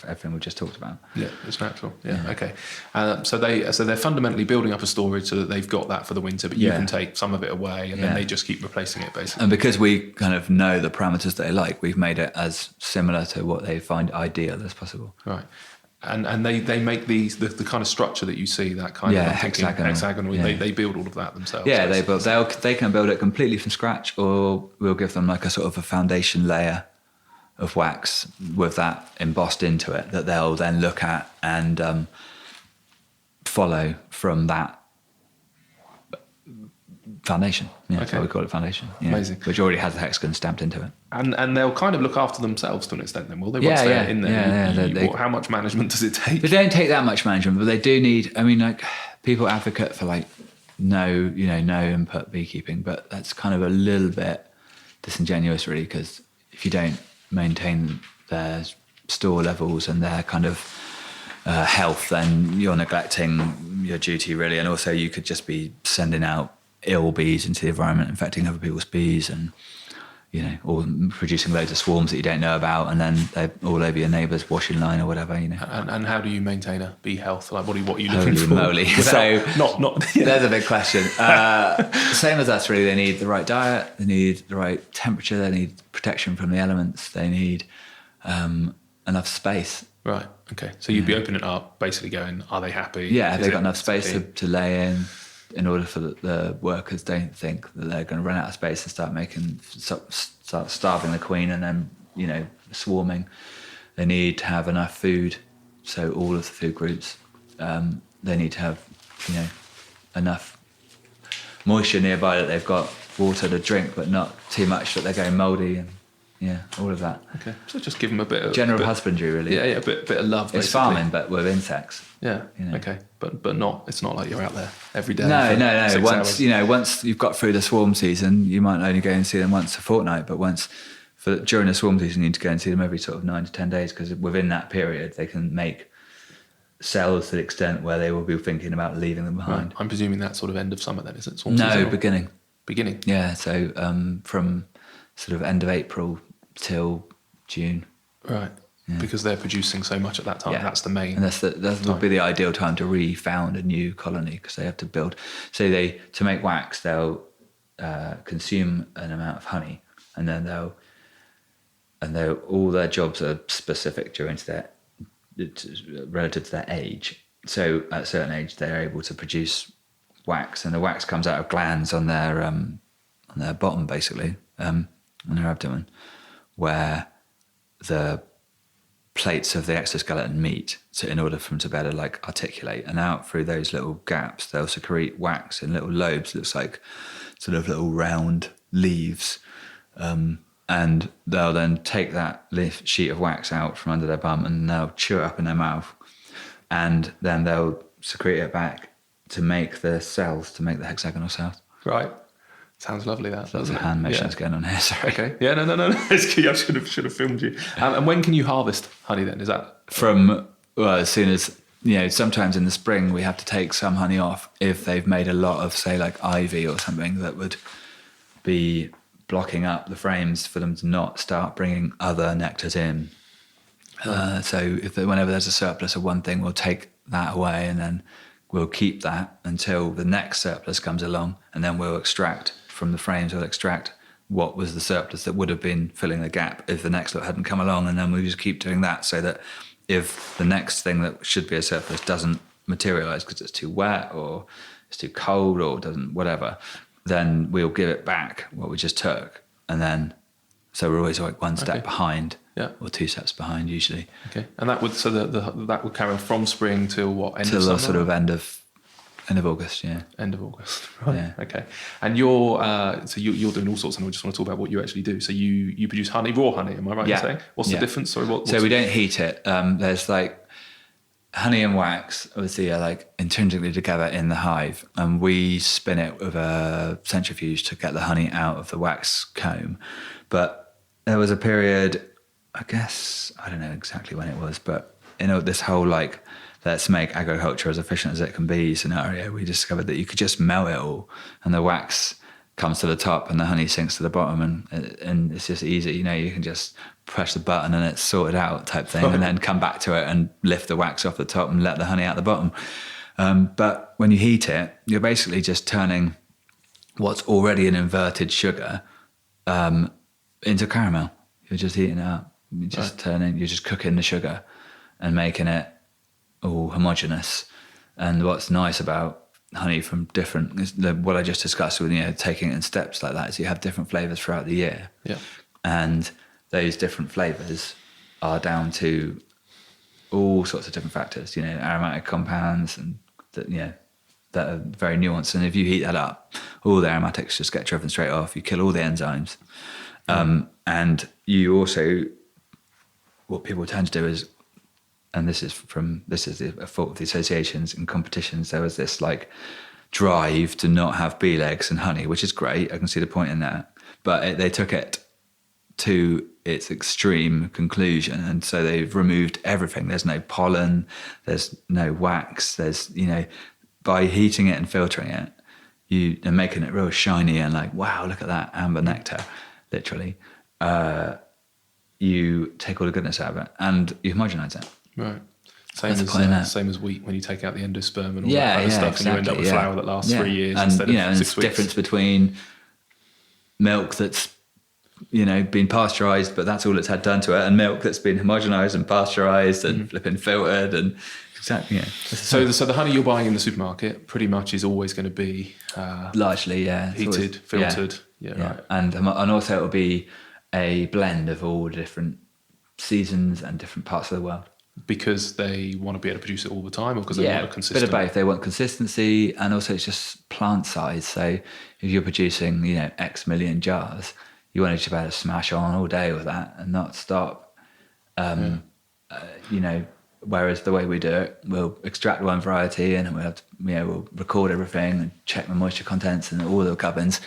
everything we just talked about. Yeah, it's natural. Yeah. Okay. So they're fundamentally building up a storage so that they've got that for the winter, but you can take some of it away, and then they just keep replacing it, basically. And because we kind of know the parameters they like, we've made it as similar to what they find ideal as possible. Right. And they make the kind of structure that you see, that kind of hexagonal. Yeah. They build all of that themselves. Yeah, they can build it completely from scratch, or we'll give them like a sort of a foundation layer of wax with that embossed into it that they'll then look at and follow from that foundation. Yeah, that's why we call it foundation. Yeah, amazing. Which already has the hexagon stamped into it. And they'll kind of look after themselves to an extent then, will they? Once they're in there. How much management does it take? They don't take that much management, but they do need, I mean, like, people advocate for like no input beekeeping, but that's kind of a little bit disingenuous really, because if you don't maintain their store levels and their kind of health, then you're neglecting your duty really. And also you could just be sending out ill bees into the environment, infecting other people's bees, and or producing loads of swarms that you don't know about, and then they're all over your neighbour's washing line or whatever. And how do you maintain a bee health? Like what are you looking for? Holy moly! So there's a big question. Same as us really. They need the right diet, they need the right temperature, they need protection from the elements, they need enough space. Right. Okay. So you'd be opening it up, basically going, are they happy? Yeah, have they got enough space to lay in order for the workers don't think that they're going to run out of space and start starving the queen and then swarming. They need to have enough food, so all of the food groups, they need to have enough moisture nearby that they've got water to drink, but not too much that they're going mouldy, and all of that. Okay, so just give them a bit of general husbandry, really. Yeah, a bit of love. Basically. It's farming, but with insects. Yeah. Okay, but not. It's not like you're out there every day. No. Once you've got through the swarm season, you might only go and see them once a fortnight. But during the swarm season, you need to go and see them every sort of 9 to 10 days, because within that period, they can make cells to the extent where they will be thinking about leaving them behind. Right. I'm presuming that sort of end of summer then, is it? Beginning. Beginning. Yeah. So from sort of end of April till June. Right. Yeah. Because they're producing so much at that time. Yeah. That's the main. And that would be the ideal time to refound a new colony, because they have to build. So to make wax, they'll consume an amount of honey, and then all their jobs are specific relative to their age. So at a certain age, they're able to produce wax, and the wax comes out of glands on their bottom, basically, on their abdomen, where the plates of the exoskeleton meet. So in order for them to better like articulate, and out through those little gaps, they'll secrete wax in little lobes. Looks like sort of little round leaves. And they'll then take that sheet of wax out from under their bum and they'll chew it up in their mouth. And then they'll secrete it back to make the cells, to make the hexagonal cells. Right. Sounds lovely, that. There's a hand motions going on here, sorry. Okay. Yeah, no. It's key. I should have filmed you. And when can you harvest honey then? Is that? As soon as, sometimes in the spring we have to take some honey off if they've made a lot of, say, like ivy or something that would be blocking up the frames for them to not start bringing other nectars in. So whenever there's a surplus of one thing, we'll take that away and then we'll keep that until the next surplus comes along, and then we'll extract from the frames, we'll extract what was the surplus that would have been filling the gap if the next lot hadn't come along, and then we just keep doing that so that if the next thing that should be a surplus doesn't materialise because it's too wet or it's too cold or doesn't whatever, then we'll give it back what we just took. And then, so we're always like one step behind, or 2 steps behind usually. Okay, and that would that would carry on from spring till what? End till of summer? Sort of end of August, yeah. End of August, right? Yeah. Okay, and you're doing all sorts, and we just want to talk about what you actually do. So you produce honey, raw honey. Am I right in saying? What's the difference? Sorry, So we don't heat it. There's like honey and wax obviously are like intrinsically together in the hive, and we spin it with a centrifuge to get the honey out of the wax comb. But there was a period, I guess, I don't know exactly when it was, but this whole like let's make agriculture as efficient as it can be scenario, we discovered that you could just melt it all and the wax comes to the top and the honey sinks to the bottom, and it's just easy. You can just press the button and it's sorted out type thing, and then come back to it and lift the wax off the top and let the honey out the bottom. But when you heat it, you're basically just turning what's already an inverted sugar into caramel. You're just heating it up. You're just cooking the sugar and making it all homogeneous. And what's nice about honey from different, what I just discussed with taking it in steps like that, is you have different flavors throughout the year. Yeah. And those different flavors are down to all sorts of different factors, aromatic compounds and that are very nuanced. And if you heat that up, all the aromatics just get driven straight off. You kill all the enzymes. And you also, what people tend to do is, and this is a fault of the associations and competitions, there was this like drive to not have bee legs and honey, which is great. I can see the point in that. But they took it to its extreme conclusion. And so they've removed everything. There's no pollen, there's no wax, there's, by heating it and filtering it, and making it real shiny and like, wow, look at that amber nectar, literally. You take all the goodness out of it and you homogenize it. Right. Same as wheat, when you take out the endosperm and all that kind of stuff, exactly, and you end up with flour that lasts 3 years and, instead of 6 and weeks. the difference between milk that's been pasteurized, but that's all it's had done to it, and milk that's been homogenized and pasteurized and flipping filtered, and exactly, So the honey you're buying in the supermarket pretty much is always going to be largely, heated, filtered, right. And also it'll be a blend of all different seasons and different parts of the world. Because they want to be able to produce it all the time, or because they want a consistent... bit of both. They want consistency, and also it's just plant size. So if you're producing, X million jars, you want to be able to smash on all day with that and not stop. Whereas the way we do it, we'll extract one variety and we'll have to, we'll record everything and check the moisture contents and all the gubbins.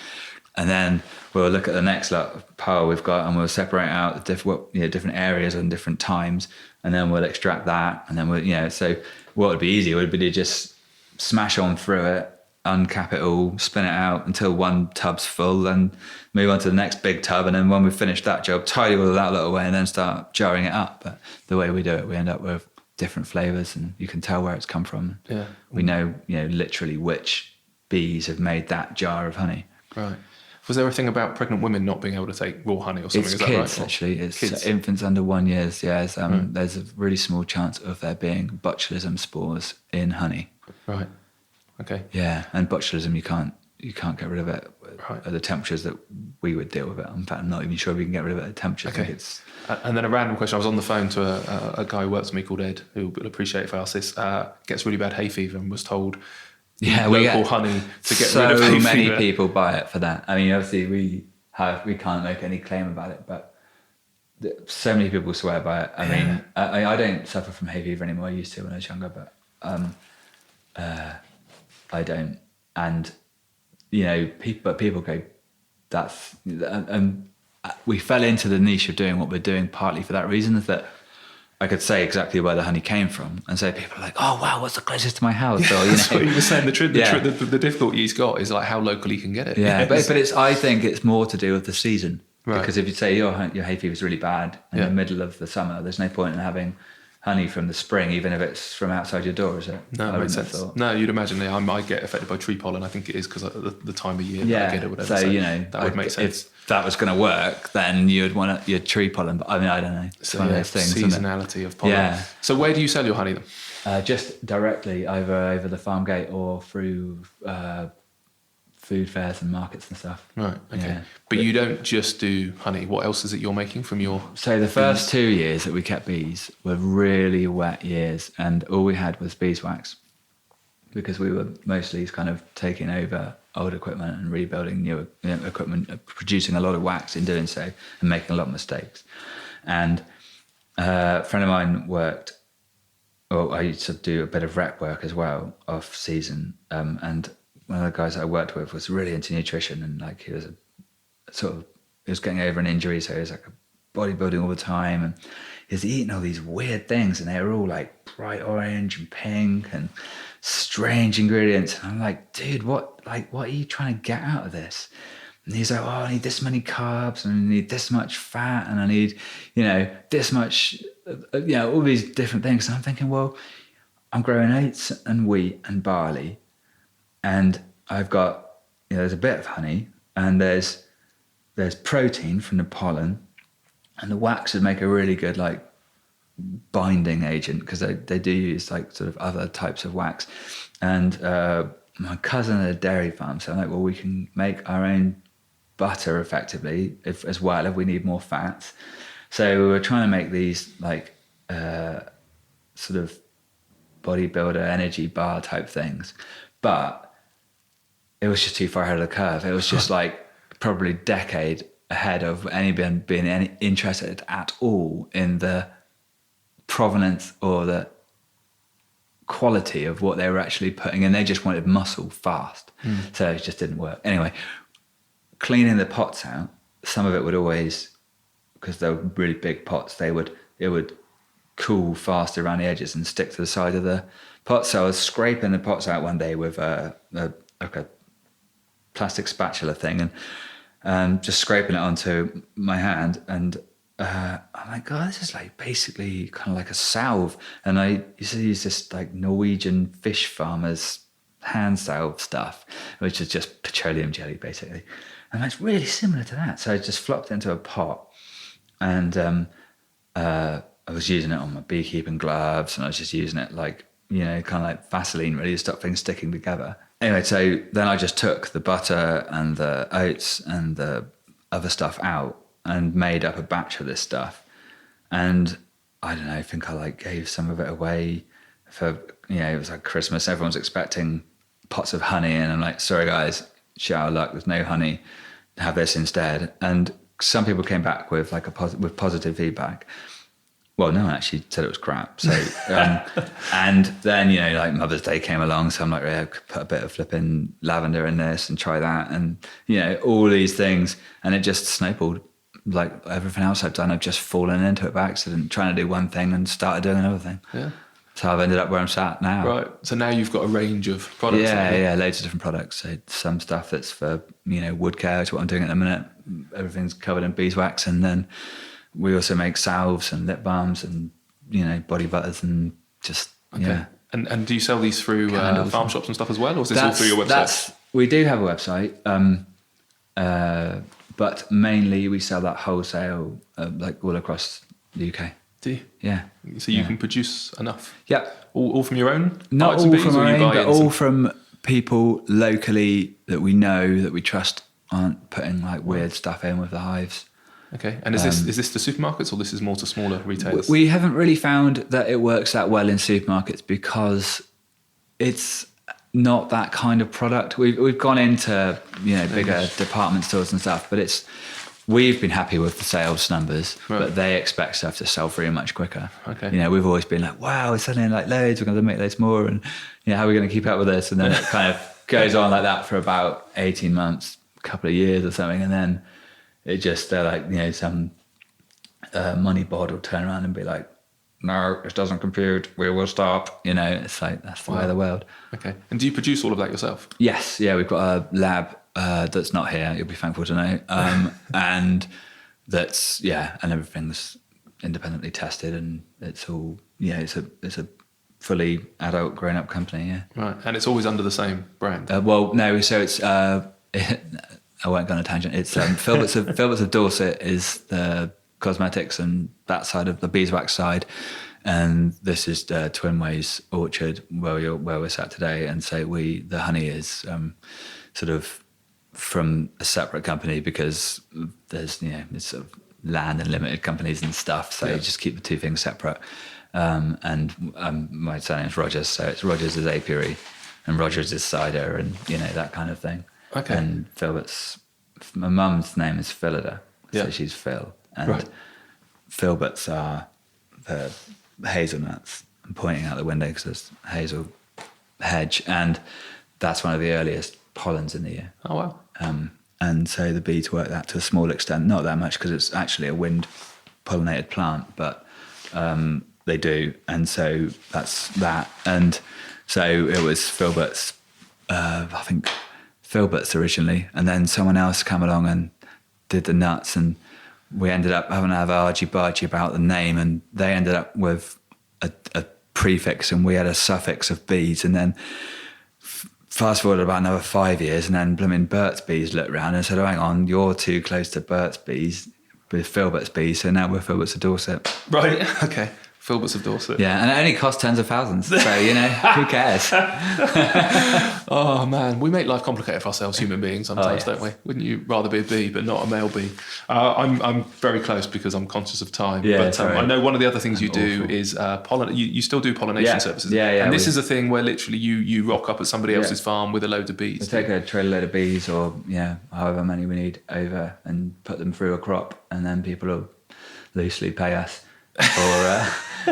And then we'll look at the next pile we've got, and we'll separate out the different areas and different times, and then we'll extract that. And then so what would be easy would be to just smash on through it, uncap it all, spin it out until one tub's full, then move on to the next big tub. And then when we've finished that job, tidy all of that little away and then start jarring it up. But the way we do it, we end up with different flavors, and you can tell where it's come from. Yeah. We know, literally which bees have made that jar of honey. Right. Was there a thing about pregnant women not being able to take raw honey or something? It's Is kids, that right? actually. It's kids. infants under 1 year. Yeah, there's a really small chance of there being botulism spores in honey. Right. Okay. Yeah, and botulism you can't get rid of it Right. at the temperatures that we would deal with it. In fact, I'm not even sure we can get rid of it at the temperature. Okay. I think it's And then a random question. I was on the phone to a guy who works with me called Ed, who will appreciate if I ask this. Gets really bad hay fever and was told local honey to get rid of hay so many fever. people buy it for that. I mean, obviously we can't make any claim about it, but so many people swear by it. I mean, I don't suffer from hay fever anymore. I used to when I was younger, but I don't. And people go, that's, and we fell into the niche of doing what we're doing partly for that reason, is that I could say exactly where the honey came from, and so people are like, oh wow, what's the closest to my house? Or, That's what he was saying. The difficulty he's got is like how locally he can get it. Yeah, but I think it's more to do with the season. Right. Because if you say your hay fever is really bad in the middle of the summer, there's no point in having honey from the spring, even if it's from outside your door, is it? No, it makes sense. No, you'd imagine I might get affected by tree pollen. I think it is because of the time of year that I get it, whatever. So, that would make sense. If that was going to work, then you'd want your tree pollen. But I mean, I don't know. It's one of those things. Seasonality of pollen. Yeah. So where do you sell your honey then? Just directly either over the farm gate or through food fairs and markets and stuff. Right. Okay. Yeah. But you don't just do honey. What else is it you're making from your? So the first 2 years that we kept bees were really wet years, and all we had was beeswax, because we were mostly kind of taking over old equipment and rebuilding new equipment, producing a lot of wax in doing so, and making a lot of mistakes. And a friend of mine worked. Well, I used to do a bit of rep work as well, off season, and one of the guys that I worked with was really into nutrition, and like he was getting over an injury, so he was like bodybuilding all the time, and he was eating all these weird things, and they were all like bright orange and pink and strange ingredients. And I'm like, dude, what are you trying to get out of this? And he's like, oh, I need this many carbs, and I need this much fat, and I need, this much, all these different things. And I'm thinking, well, I'm growing oats and wheat and barley, and I've got, there's a bit of honey, and there's protein from the pollen, and the wax would make a really good like binding agent, because they do use like sort of other types of wax. And my cousin had a dairy farm, so I'm like, well, we can make our own butter effectively as well if we need more fats. So we were trying to make these like sort of bodybuilder energy bar type things, but it was just too far ahead of the curve. It was just like probably a decade ahead of anyone being interested at all in the provenance or the quality of what they were actually putting in. They just wanted muscle fast. So it just didn't work. Anyway, cleaning the pots out, some of it would always, because they were really big pots, it would cool fast around the edges and stick to the side of the pot. So I was scraping the pots out one day with a plastic spatula thing, and just scraping it onto my hand, and I'm like, God, this is like basically kind of like a salve. And I used to use this like Norwegian fish farmers hand salve stuff, which is just petroleum jelly basically, and it's really similar to that. So I just flopped it into a pot, and I was using it on my beekeeping gloves, and I was just using it like, kind of like Vaseline, really, to stop things sticking together. Anyway, so then I just took the butter and the oats and the other stuff out and made up a batch of this stuff. And I don't know, I think I like gave some of it away for, it was like Christmas. Everyone's expecting pots of honey, and I'm like, sorry guys, shit out of luck, there's no honey, have this instead. And some people came back with like with positive feedback. Well, no one actually said it was crap. So, and then, like Mother's Day came along. So I'm like, I could put a bit of flipping lavender in this and try that. And, all these things. And it just snowballed. Like everything else I've done, I've just fallen into it by accident, trying to do one thing and started doing another thing. Yeah. So I've ended up where I'm sat now. Right. So now you've got a range of products. Yeah, loads of different products. So some stuff that's for, wood care, is what I'm doing at the minute. Everything's covered in beeswax. And then we also make salves and lip balms and, body butters and just, yeah. And do you sell these through farm shops and stuff as well? Or is this all through your website? We do have a website. But mainly we sell that wholesale, like all across the UK. Do you? Yeah. So you can produce enough? Yeah. All from your own? Not hives all and bees, from or our you own, buy but in some- all from people locally that we know, that we trust, aren't putting like weird stuff in with the hives. Okay. And is this to supermarkets, or this is more to smaller retailers? We haven't really found that it works that well in supermarkets because it's not that kind of product. We've gone into bigger department stores and stuff, but we've been happy with the sales numbers, Right. but they expect stuff to sell through much quicker. Okay. We've always been like, wow, we're selling like loads, we're going to make loads more, and how are we going to keep up with this? And then it kind of goes on like that for about 18 months, a couple of years or something, and then it just, they're like, some money board will turn around and be like, no, it doesn't compute, we will stop. It's like, that's the way of the world. Okay. And do you produce all of that yourself? Yes, yeah, we've got a lab that's not here, you'll be thankful to know. And that's, and everything's independently tested, and it's all, it's a fully adult grown up company, yeah. Right. And it's always under the same brand? Well, no, so it's, I won't go on a tangent. It's Filberts of Dorset is the cosmetics and that side of the beeswax side, and this is Twinways Orchard where we're sat today. And so the honey is sort of from a separate company because there's it's sort of land and limited companies and stuff, so you just keep the two things separate. And my surname's Rogers, so it's Rogers is apiary and Rogers is cider, and that kind of thing. Okay. And Filbert's, my mum's name is Phillida, so she's Phil. And Right. Filberts are the hazelnuts. I'm pointing out the window because there's hazel hedge, and that's one of the earliest pollens in the year. Oh, wow. And so the bees work that to a small extent, not that much because it's actually a wind pollinated plant, but they do. And so that's that. And so it was Filberts, I think Filberts originally, and then someone else came along and did the nuts, and we ended up having to have argy-bargy about the name, and they ended up with a prefix and we had a suffix of bees. And then fast forward about another 5 years, and then blooming Burt's Bees looked around and said, oh, hang on, you're too close to Burt's Bees with Filbert's Bees, so now we're Filberts of Dorset. Right. Okay. Filberts of Dorset. Yeah, and it only costs tens of thousands, so, who cares? Oh, man. We make life complicated for ourselves, human beings, sometimes, don't we? Wouldn't you rather be a bee, but not a male bee? I'm very close because I'm conscious of time. Yeah, but sorry. I know one of the other things you do is you still do pollination services. Yeah. And this is a thing where literally you rock up at somebody else's farm with a load of bees. We take a trailer load of bees, or however many we need over, and put them through a crop, and then people will loosely pay us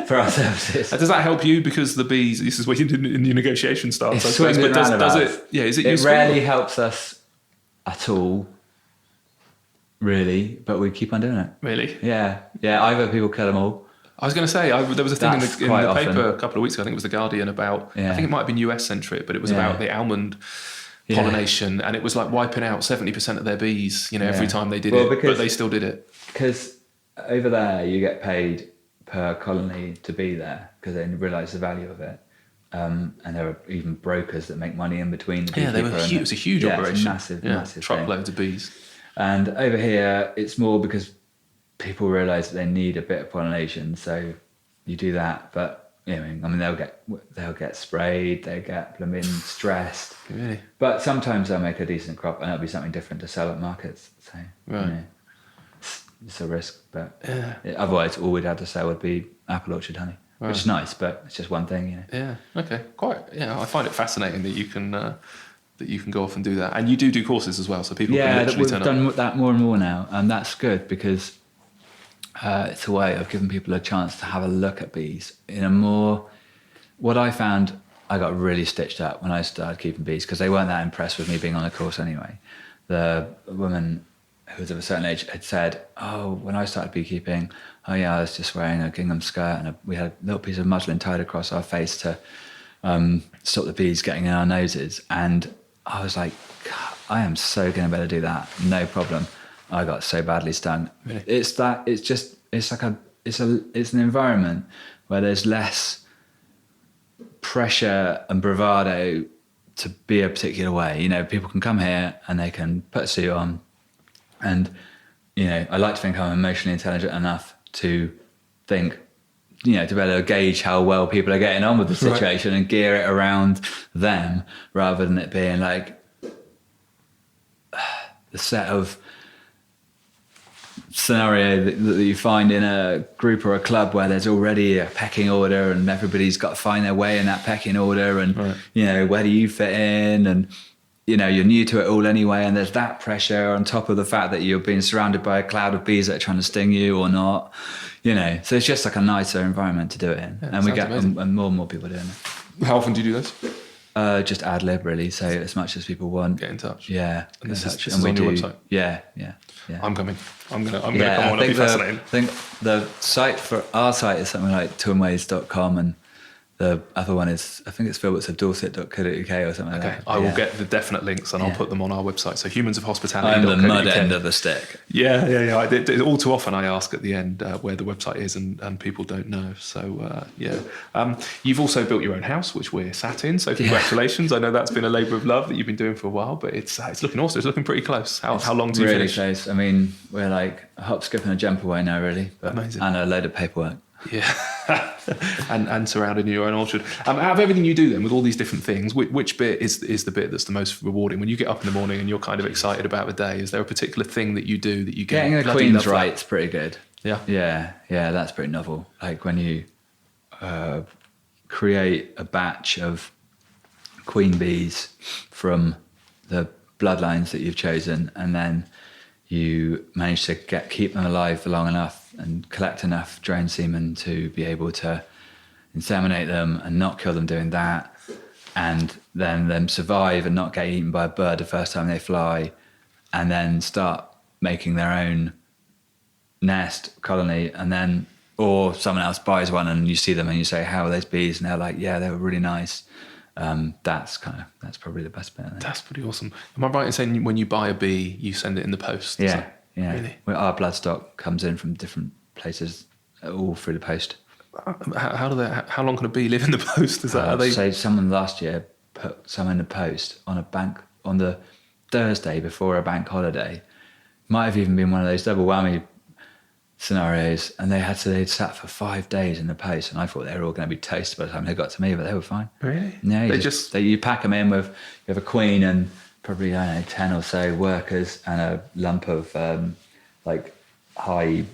for our services. Does that help you? Because the bees, this is where in your negotiation starts, I suppose. But does it? Yeah, is it useful? It rarely helps us at all, really, but we keep on doing it. Really? Yeah. Either people kill them all. I was going to say, there was a thing in the quite paper often. a couple of weeks ago, I think it was The Guardian, about, I think it might have been US-centric, but it was about the almond pollination, and it was like wiping out 70% of their bees, every time they did it, but they still did it. Because over there, you get paid per colony to be there because they realise the value of it. And there are even brokers that make money in between the Yeah, it was a huge operation. It's a massive truckloads of bees. And over here, it's more because people realise that they need a bit of pollination, so you do that. But they'll get sprayed, they get blooming stressed. Really? But sometimes they'll make a decent crop, and it'll be something different to sell at markets. So it's a risk, but otherwise all we'd have to sell would be apple orchard honey, which is nice, but it's just one thing, Yeah. Okay. Quite. Yeah. I find it fascinating that you can go off and do that, and you do courses as well, so people can literally turn up. Yeah, we've done that more and more now, and that's good because it's a way of giving people a chance to have a look at bees in a more. What I found, I got really stitched up when I started keeping bees because they weren't that impressed with me being on a course anyway. The woman who was of a certain age had said, oh, when I started beekeeping, I was just wearing a gingham skirt, and we had a little piece of muslin tied across our face to stop the bees getting in our noses. And I was like, God, I am so going to be able to do that, no problem. I got so badly stung. Really? It's an environment where there's less pressure and bravado to be a particular way. People can come here and they can put a suit on, And, you know, I like to think I'm emotionally intelligent enough to think, you know, to be able to gauge how well people are getting on with the situation and gear it around them, rather than it being like the set of scenario that you find in a group or a club where there's already a pecking order and everybody's got to find their way in that pecking order, and you know, where do you fit in, and you know, you're new to it all anyway, and there's that pressure on top of the fact that you're being surrounded by a cloud of bees that are trying to sting you or not, you know. So it's just like a nicer environment to do it in, and we get and more and more people doing it. How often do you do this? Just ad lib, really. So as much as people want, get in touch. Yeah, and this is on your website. Yeah. I'm coming. I'm gonna come on. It'll be fascinating. I think the site for our site is something like twinways.com, and the other one is, I think it's philbooksofdorset.co.uk or something like that. I will get the definite links and I'll put them on our website. So humansofhospitality.co.uk. I'm the mud end of the stick. Yeah. All too often I ask at the end where the website is, and people don't know. So, you've also built your own house, which we're sat in. So congratulations. I know that's been a labour of love that you've been doing for a while, but it's looking awesome. It's looking pretty close. How long do you finish? Really close. I mean, we're like a hop, skip and a jump away now, really. Amazing. And a load of paperwork. Yeah, and surrounded in your own orchard. Out of everything you do then, with all these different things, which bit is the bit that's the most rewarding? When you get up in the morning and you're kind of excited about the day, is there a particular thing that you do that you get? Getting the queens right's pretty good. Yeah, that's pretty novel. Like when you create a batch of queen bees from the bloodlines that you've chosen, and then you manage to keep them alive for long enough and collect enough drone semen to be able to inseminate them and not kill them doing that, and then them survive and not get eaten by a bird the first time they fly, and then start making their own nest colony, and then, or someone else buys one and you see them and you say, how are those bees? And they're like, yeah, they were really nice. That's probably the best bit. That's pretty awesome. Am I right in saying when you buy a bee, you send it in the post? Yeah. Really? Well, our bloodstock comes in from different places, all through the post. How long can a bee live in the post? So someone last year put some in the post on the Thursday before a bank holiday. Might have even been one of those double whammy scenarios, and they'd sat for 5 days in the post, and I thought they were all going to be toast by the time they got to me, but they were fine. Really? Yeah, you pack them in with, you have a queen and probably, I don't know, 10 or so workers and a lump of like high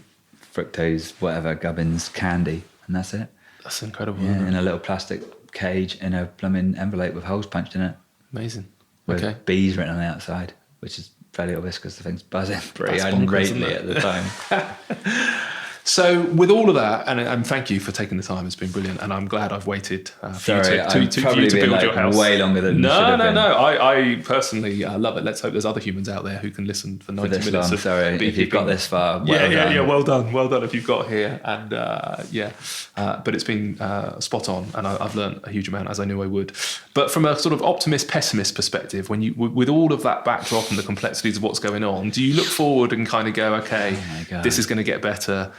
fructose whatever gubbins candy, and that's it. That's incredible. Yeah, in a little plastic cage in a plumbing envelope with holes punched in it. Amazing. With bees written on the outside, which is fairly obvious because the thing's buzzing pretty bonkers, irately at the time. So with all of that, and thank you for taking the time, it's been brilliant, and I'm glad I've waited for you to build your house. Way longer than you should have been. No. I personally love it. Let's hope there's other humans out there who can listen for 90 minutes. Long. Sorry, if you've got this far. Well done if you've got here, and but it's been spot on, and I've learned a huge amount, as I knew I would. But from a sort of optimist pessimist perspective, when you with all of that backdrop and the complexities of what's going on, do you look forward and kind of go, okay, this is going to get better,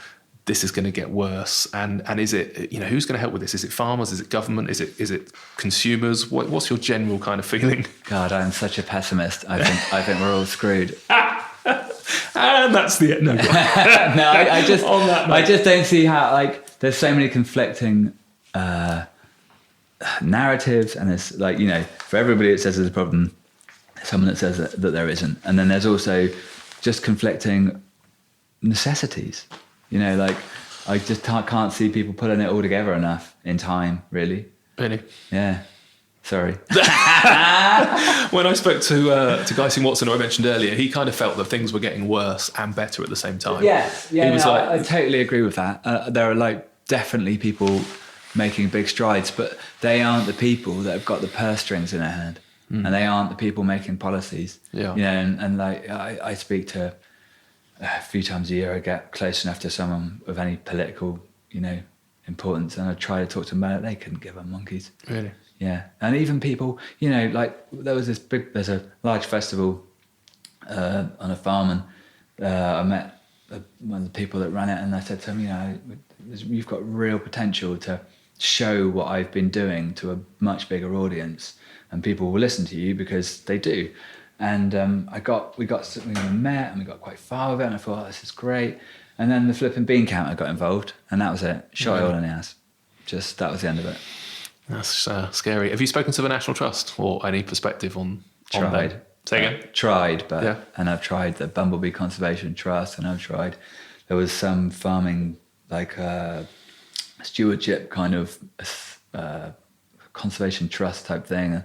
this is going to get worse, and is it, you know, who's going to help with this? Is it farmers? Is it government? Is it consumers? What's your general kind of feeling? God, I'm such a pessimist. I think we're all screwed. And that's the end. No, I just don't see how, like, there's so many conflicting narratives, and there's, like, you know, for everybody it says there's a problem, someone that says that there isn't, and then there's also just conflicting necessities. You know, like, I just can't see people putting it all together enough in time, really. Really? Yeah. Sorry. When I spoke to Guy Singh Watson, who I mentioned earlier, he kind of felt that things were getting worse and better at the same time. Yes. Yeah, I totally agree with that. There are, like, definitely people making big strides, but they aren't the people that have got the purse strings in their hand. And they aren't the people making policies. Yeah. You know, and like, I speak to... a few times a year I get close enough to someone of any political, you know, importance, and I try to talk to them about it. They couldn't give a monkeys. Really? Yeah. And even people, you know, like, there's a large festival on a farm, and I met one of the people that ran it, and I said to him, you know, you've got real potential to show what I've been doing to a much bigger audience, and people will listen to you because they do. And we met and we got quite far with it, and I thought, oh, this is great. And then the flipping bean counter got involved, and that was it. Shot it all in the ass. That was the end of it. That's scary. Have you spoken to the National Trust or any perspective on Tried. them? Say again? Tried, and I've tried the Bumblebee Conservation Trust, and I've tried. There was some farming, like stewardship kind of conservation trust type thing.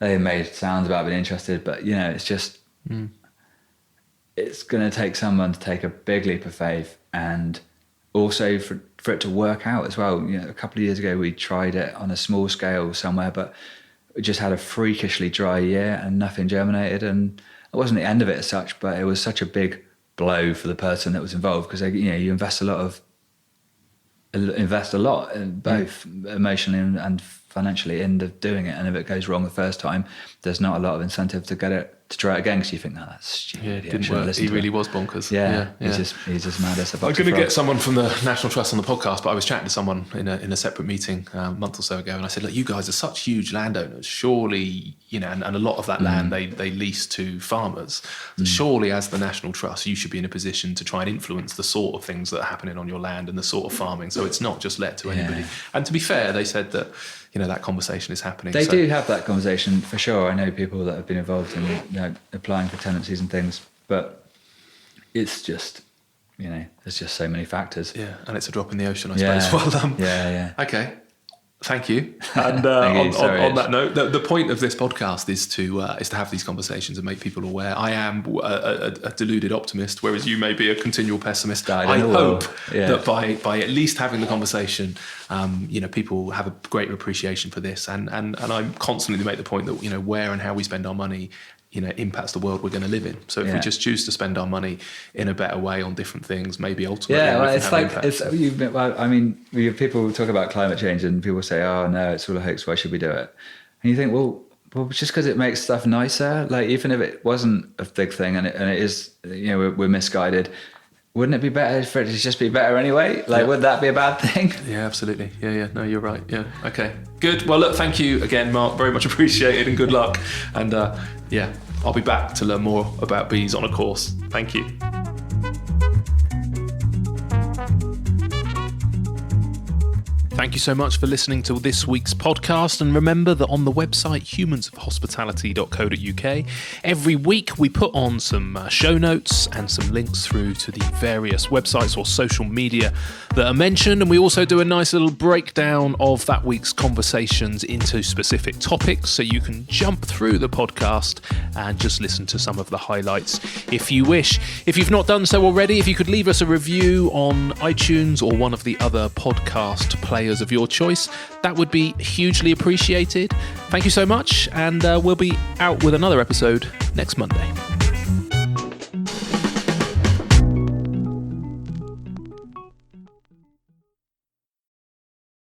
They made sounds about being interested, but it's just it's going to take someone to take a big leap of faith, and also for it to work out as well. A couple of years ago we tried it on a small scale somewhere, but we just had a freakishly dry year and nothing germinated, and it wasn't the end of it as such, but it was such a big blow for the person that was involved, because you invest a lot in both emotionally and financially in doing it, and if it goes wrong the first time, there's not a lot of incentive to get it to try it again, because you think, no, that's stupid. Yeah, it didn't work. He really was bonkers. Yeah. He's just mad as a box. I'm going to get someone from the National Trust on the podcast, but I was chatting to someone in a separate meeting a month or so ago, and I said, look, you guys are such huge landowners, surely, and a lot of that land they lease to farmers. So surely as the National Trust, you should be in a position to try and influence the sort of things that are happening on your land and the sort of farming, so it's not just let to anybody. And to be fair, they said that that conversation is happening. They do have that conversation for sure. I know people that have been involved in applying for tenancies and things, but it's just there's just so many factors. Yeah, and it's a drop in the ocean, I suppose. Well done. Yeah. Okay. Thank you. And Thank you. on that note, the point of this podcast is to have these conversations and make people aware. I am a deluded optimist, whereas you may be a continual pessimist. I hope that by at least having the conversation, people have a greater appreciation for this. And I constantly make the point that where and how we spend our money impacts the world we're going to live in. So if we just choose to spend our money in a better way on different things, maybe ultimately people talk about climate change and people say, oh no, it's all a hoax, why should we do it? And you think, well just because it makes stuff nicer, like even if it wasn't a big thing and it is, we're misguided, wouldn't it be better for it to just be better anyway? Would that be a bad thing? Yeah, absolutely. Yeah. No, you're right. Yeah. Okay. Good. Well, look, thank you again, Mark. Very much appreciated, and good luck. And I'll be back to learn more about bees on a course. Thank you. Thank you so much for listening to this week's podcast, and remember that on the website humansofhospitality.co.uk every week we put on some show notes and some links through to the various websites or social media that are mentioned, and we also do a nice little breakdown of that week's conversations into specific topics, so you can jump through the podcast and just listen to some of the highlights if you wish. If you've not done so already, if you could leave us a review on iTunes or one of the other podcast players of your choice, that would be hugely appreciated. Thank you so much, and we'll be out with another episode next Monday.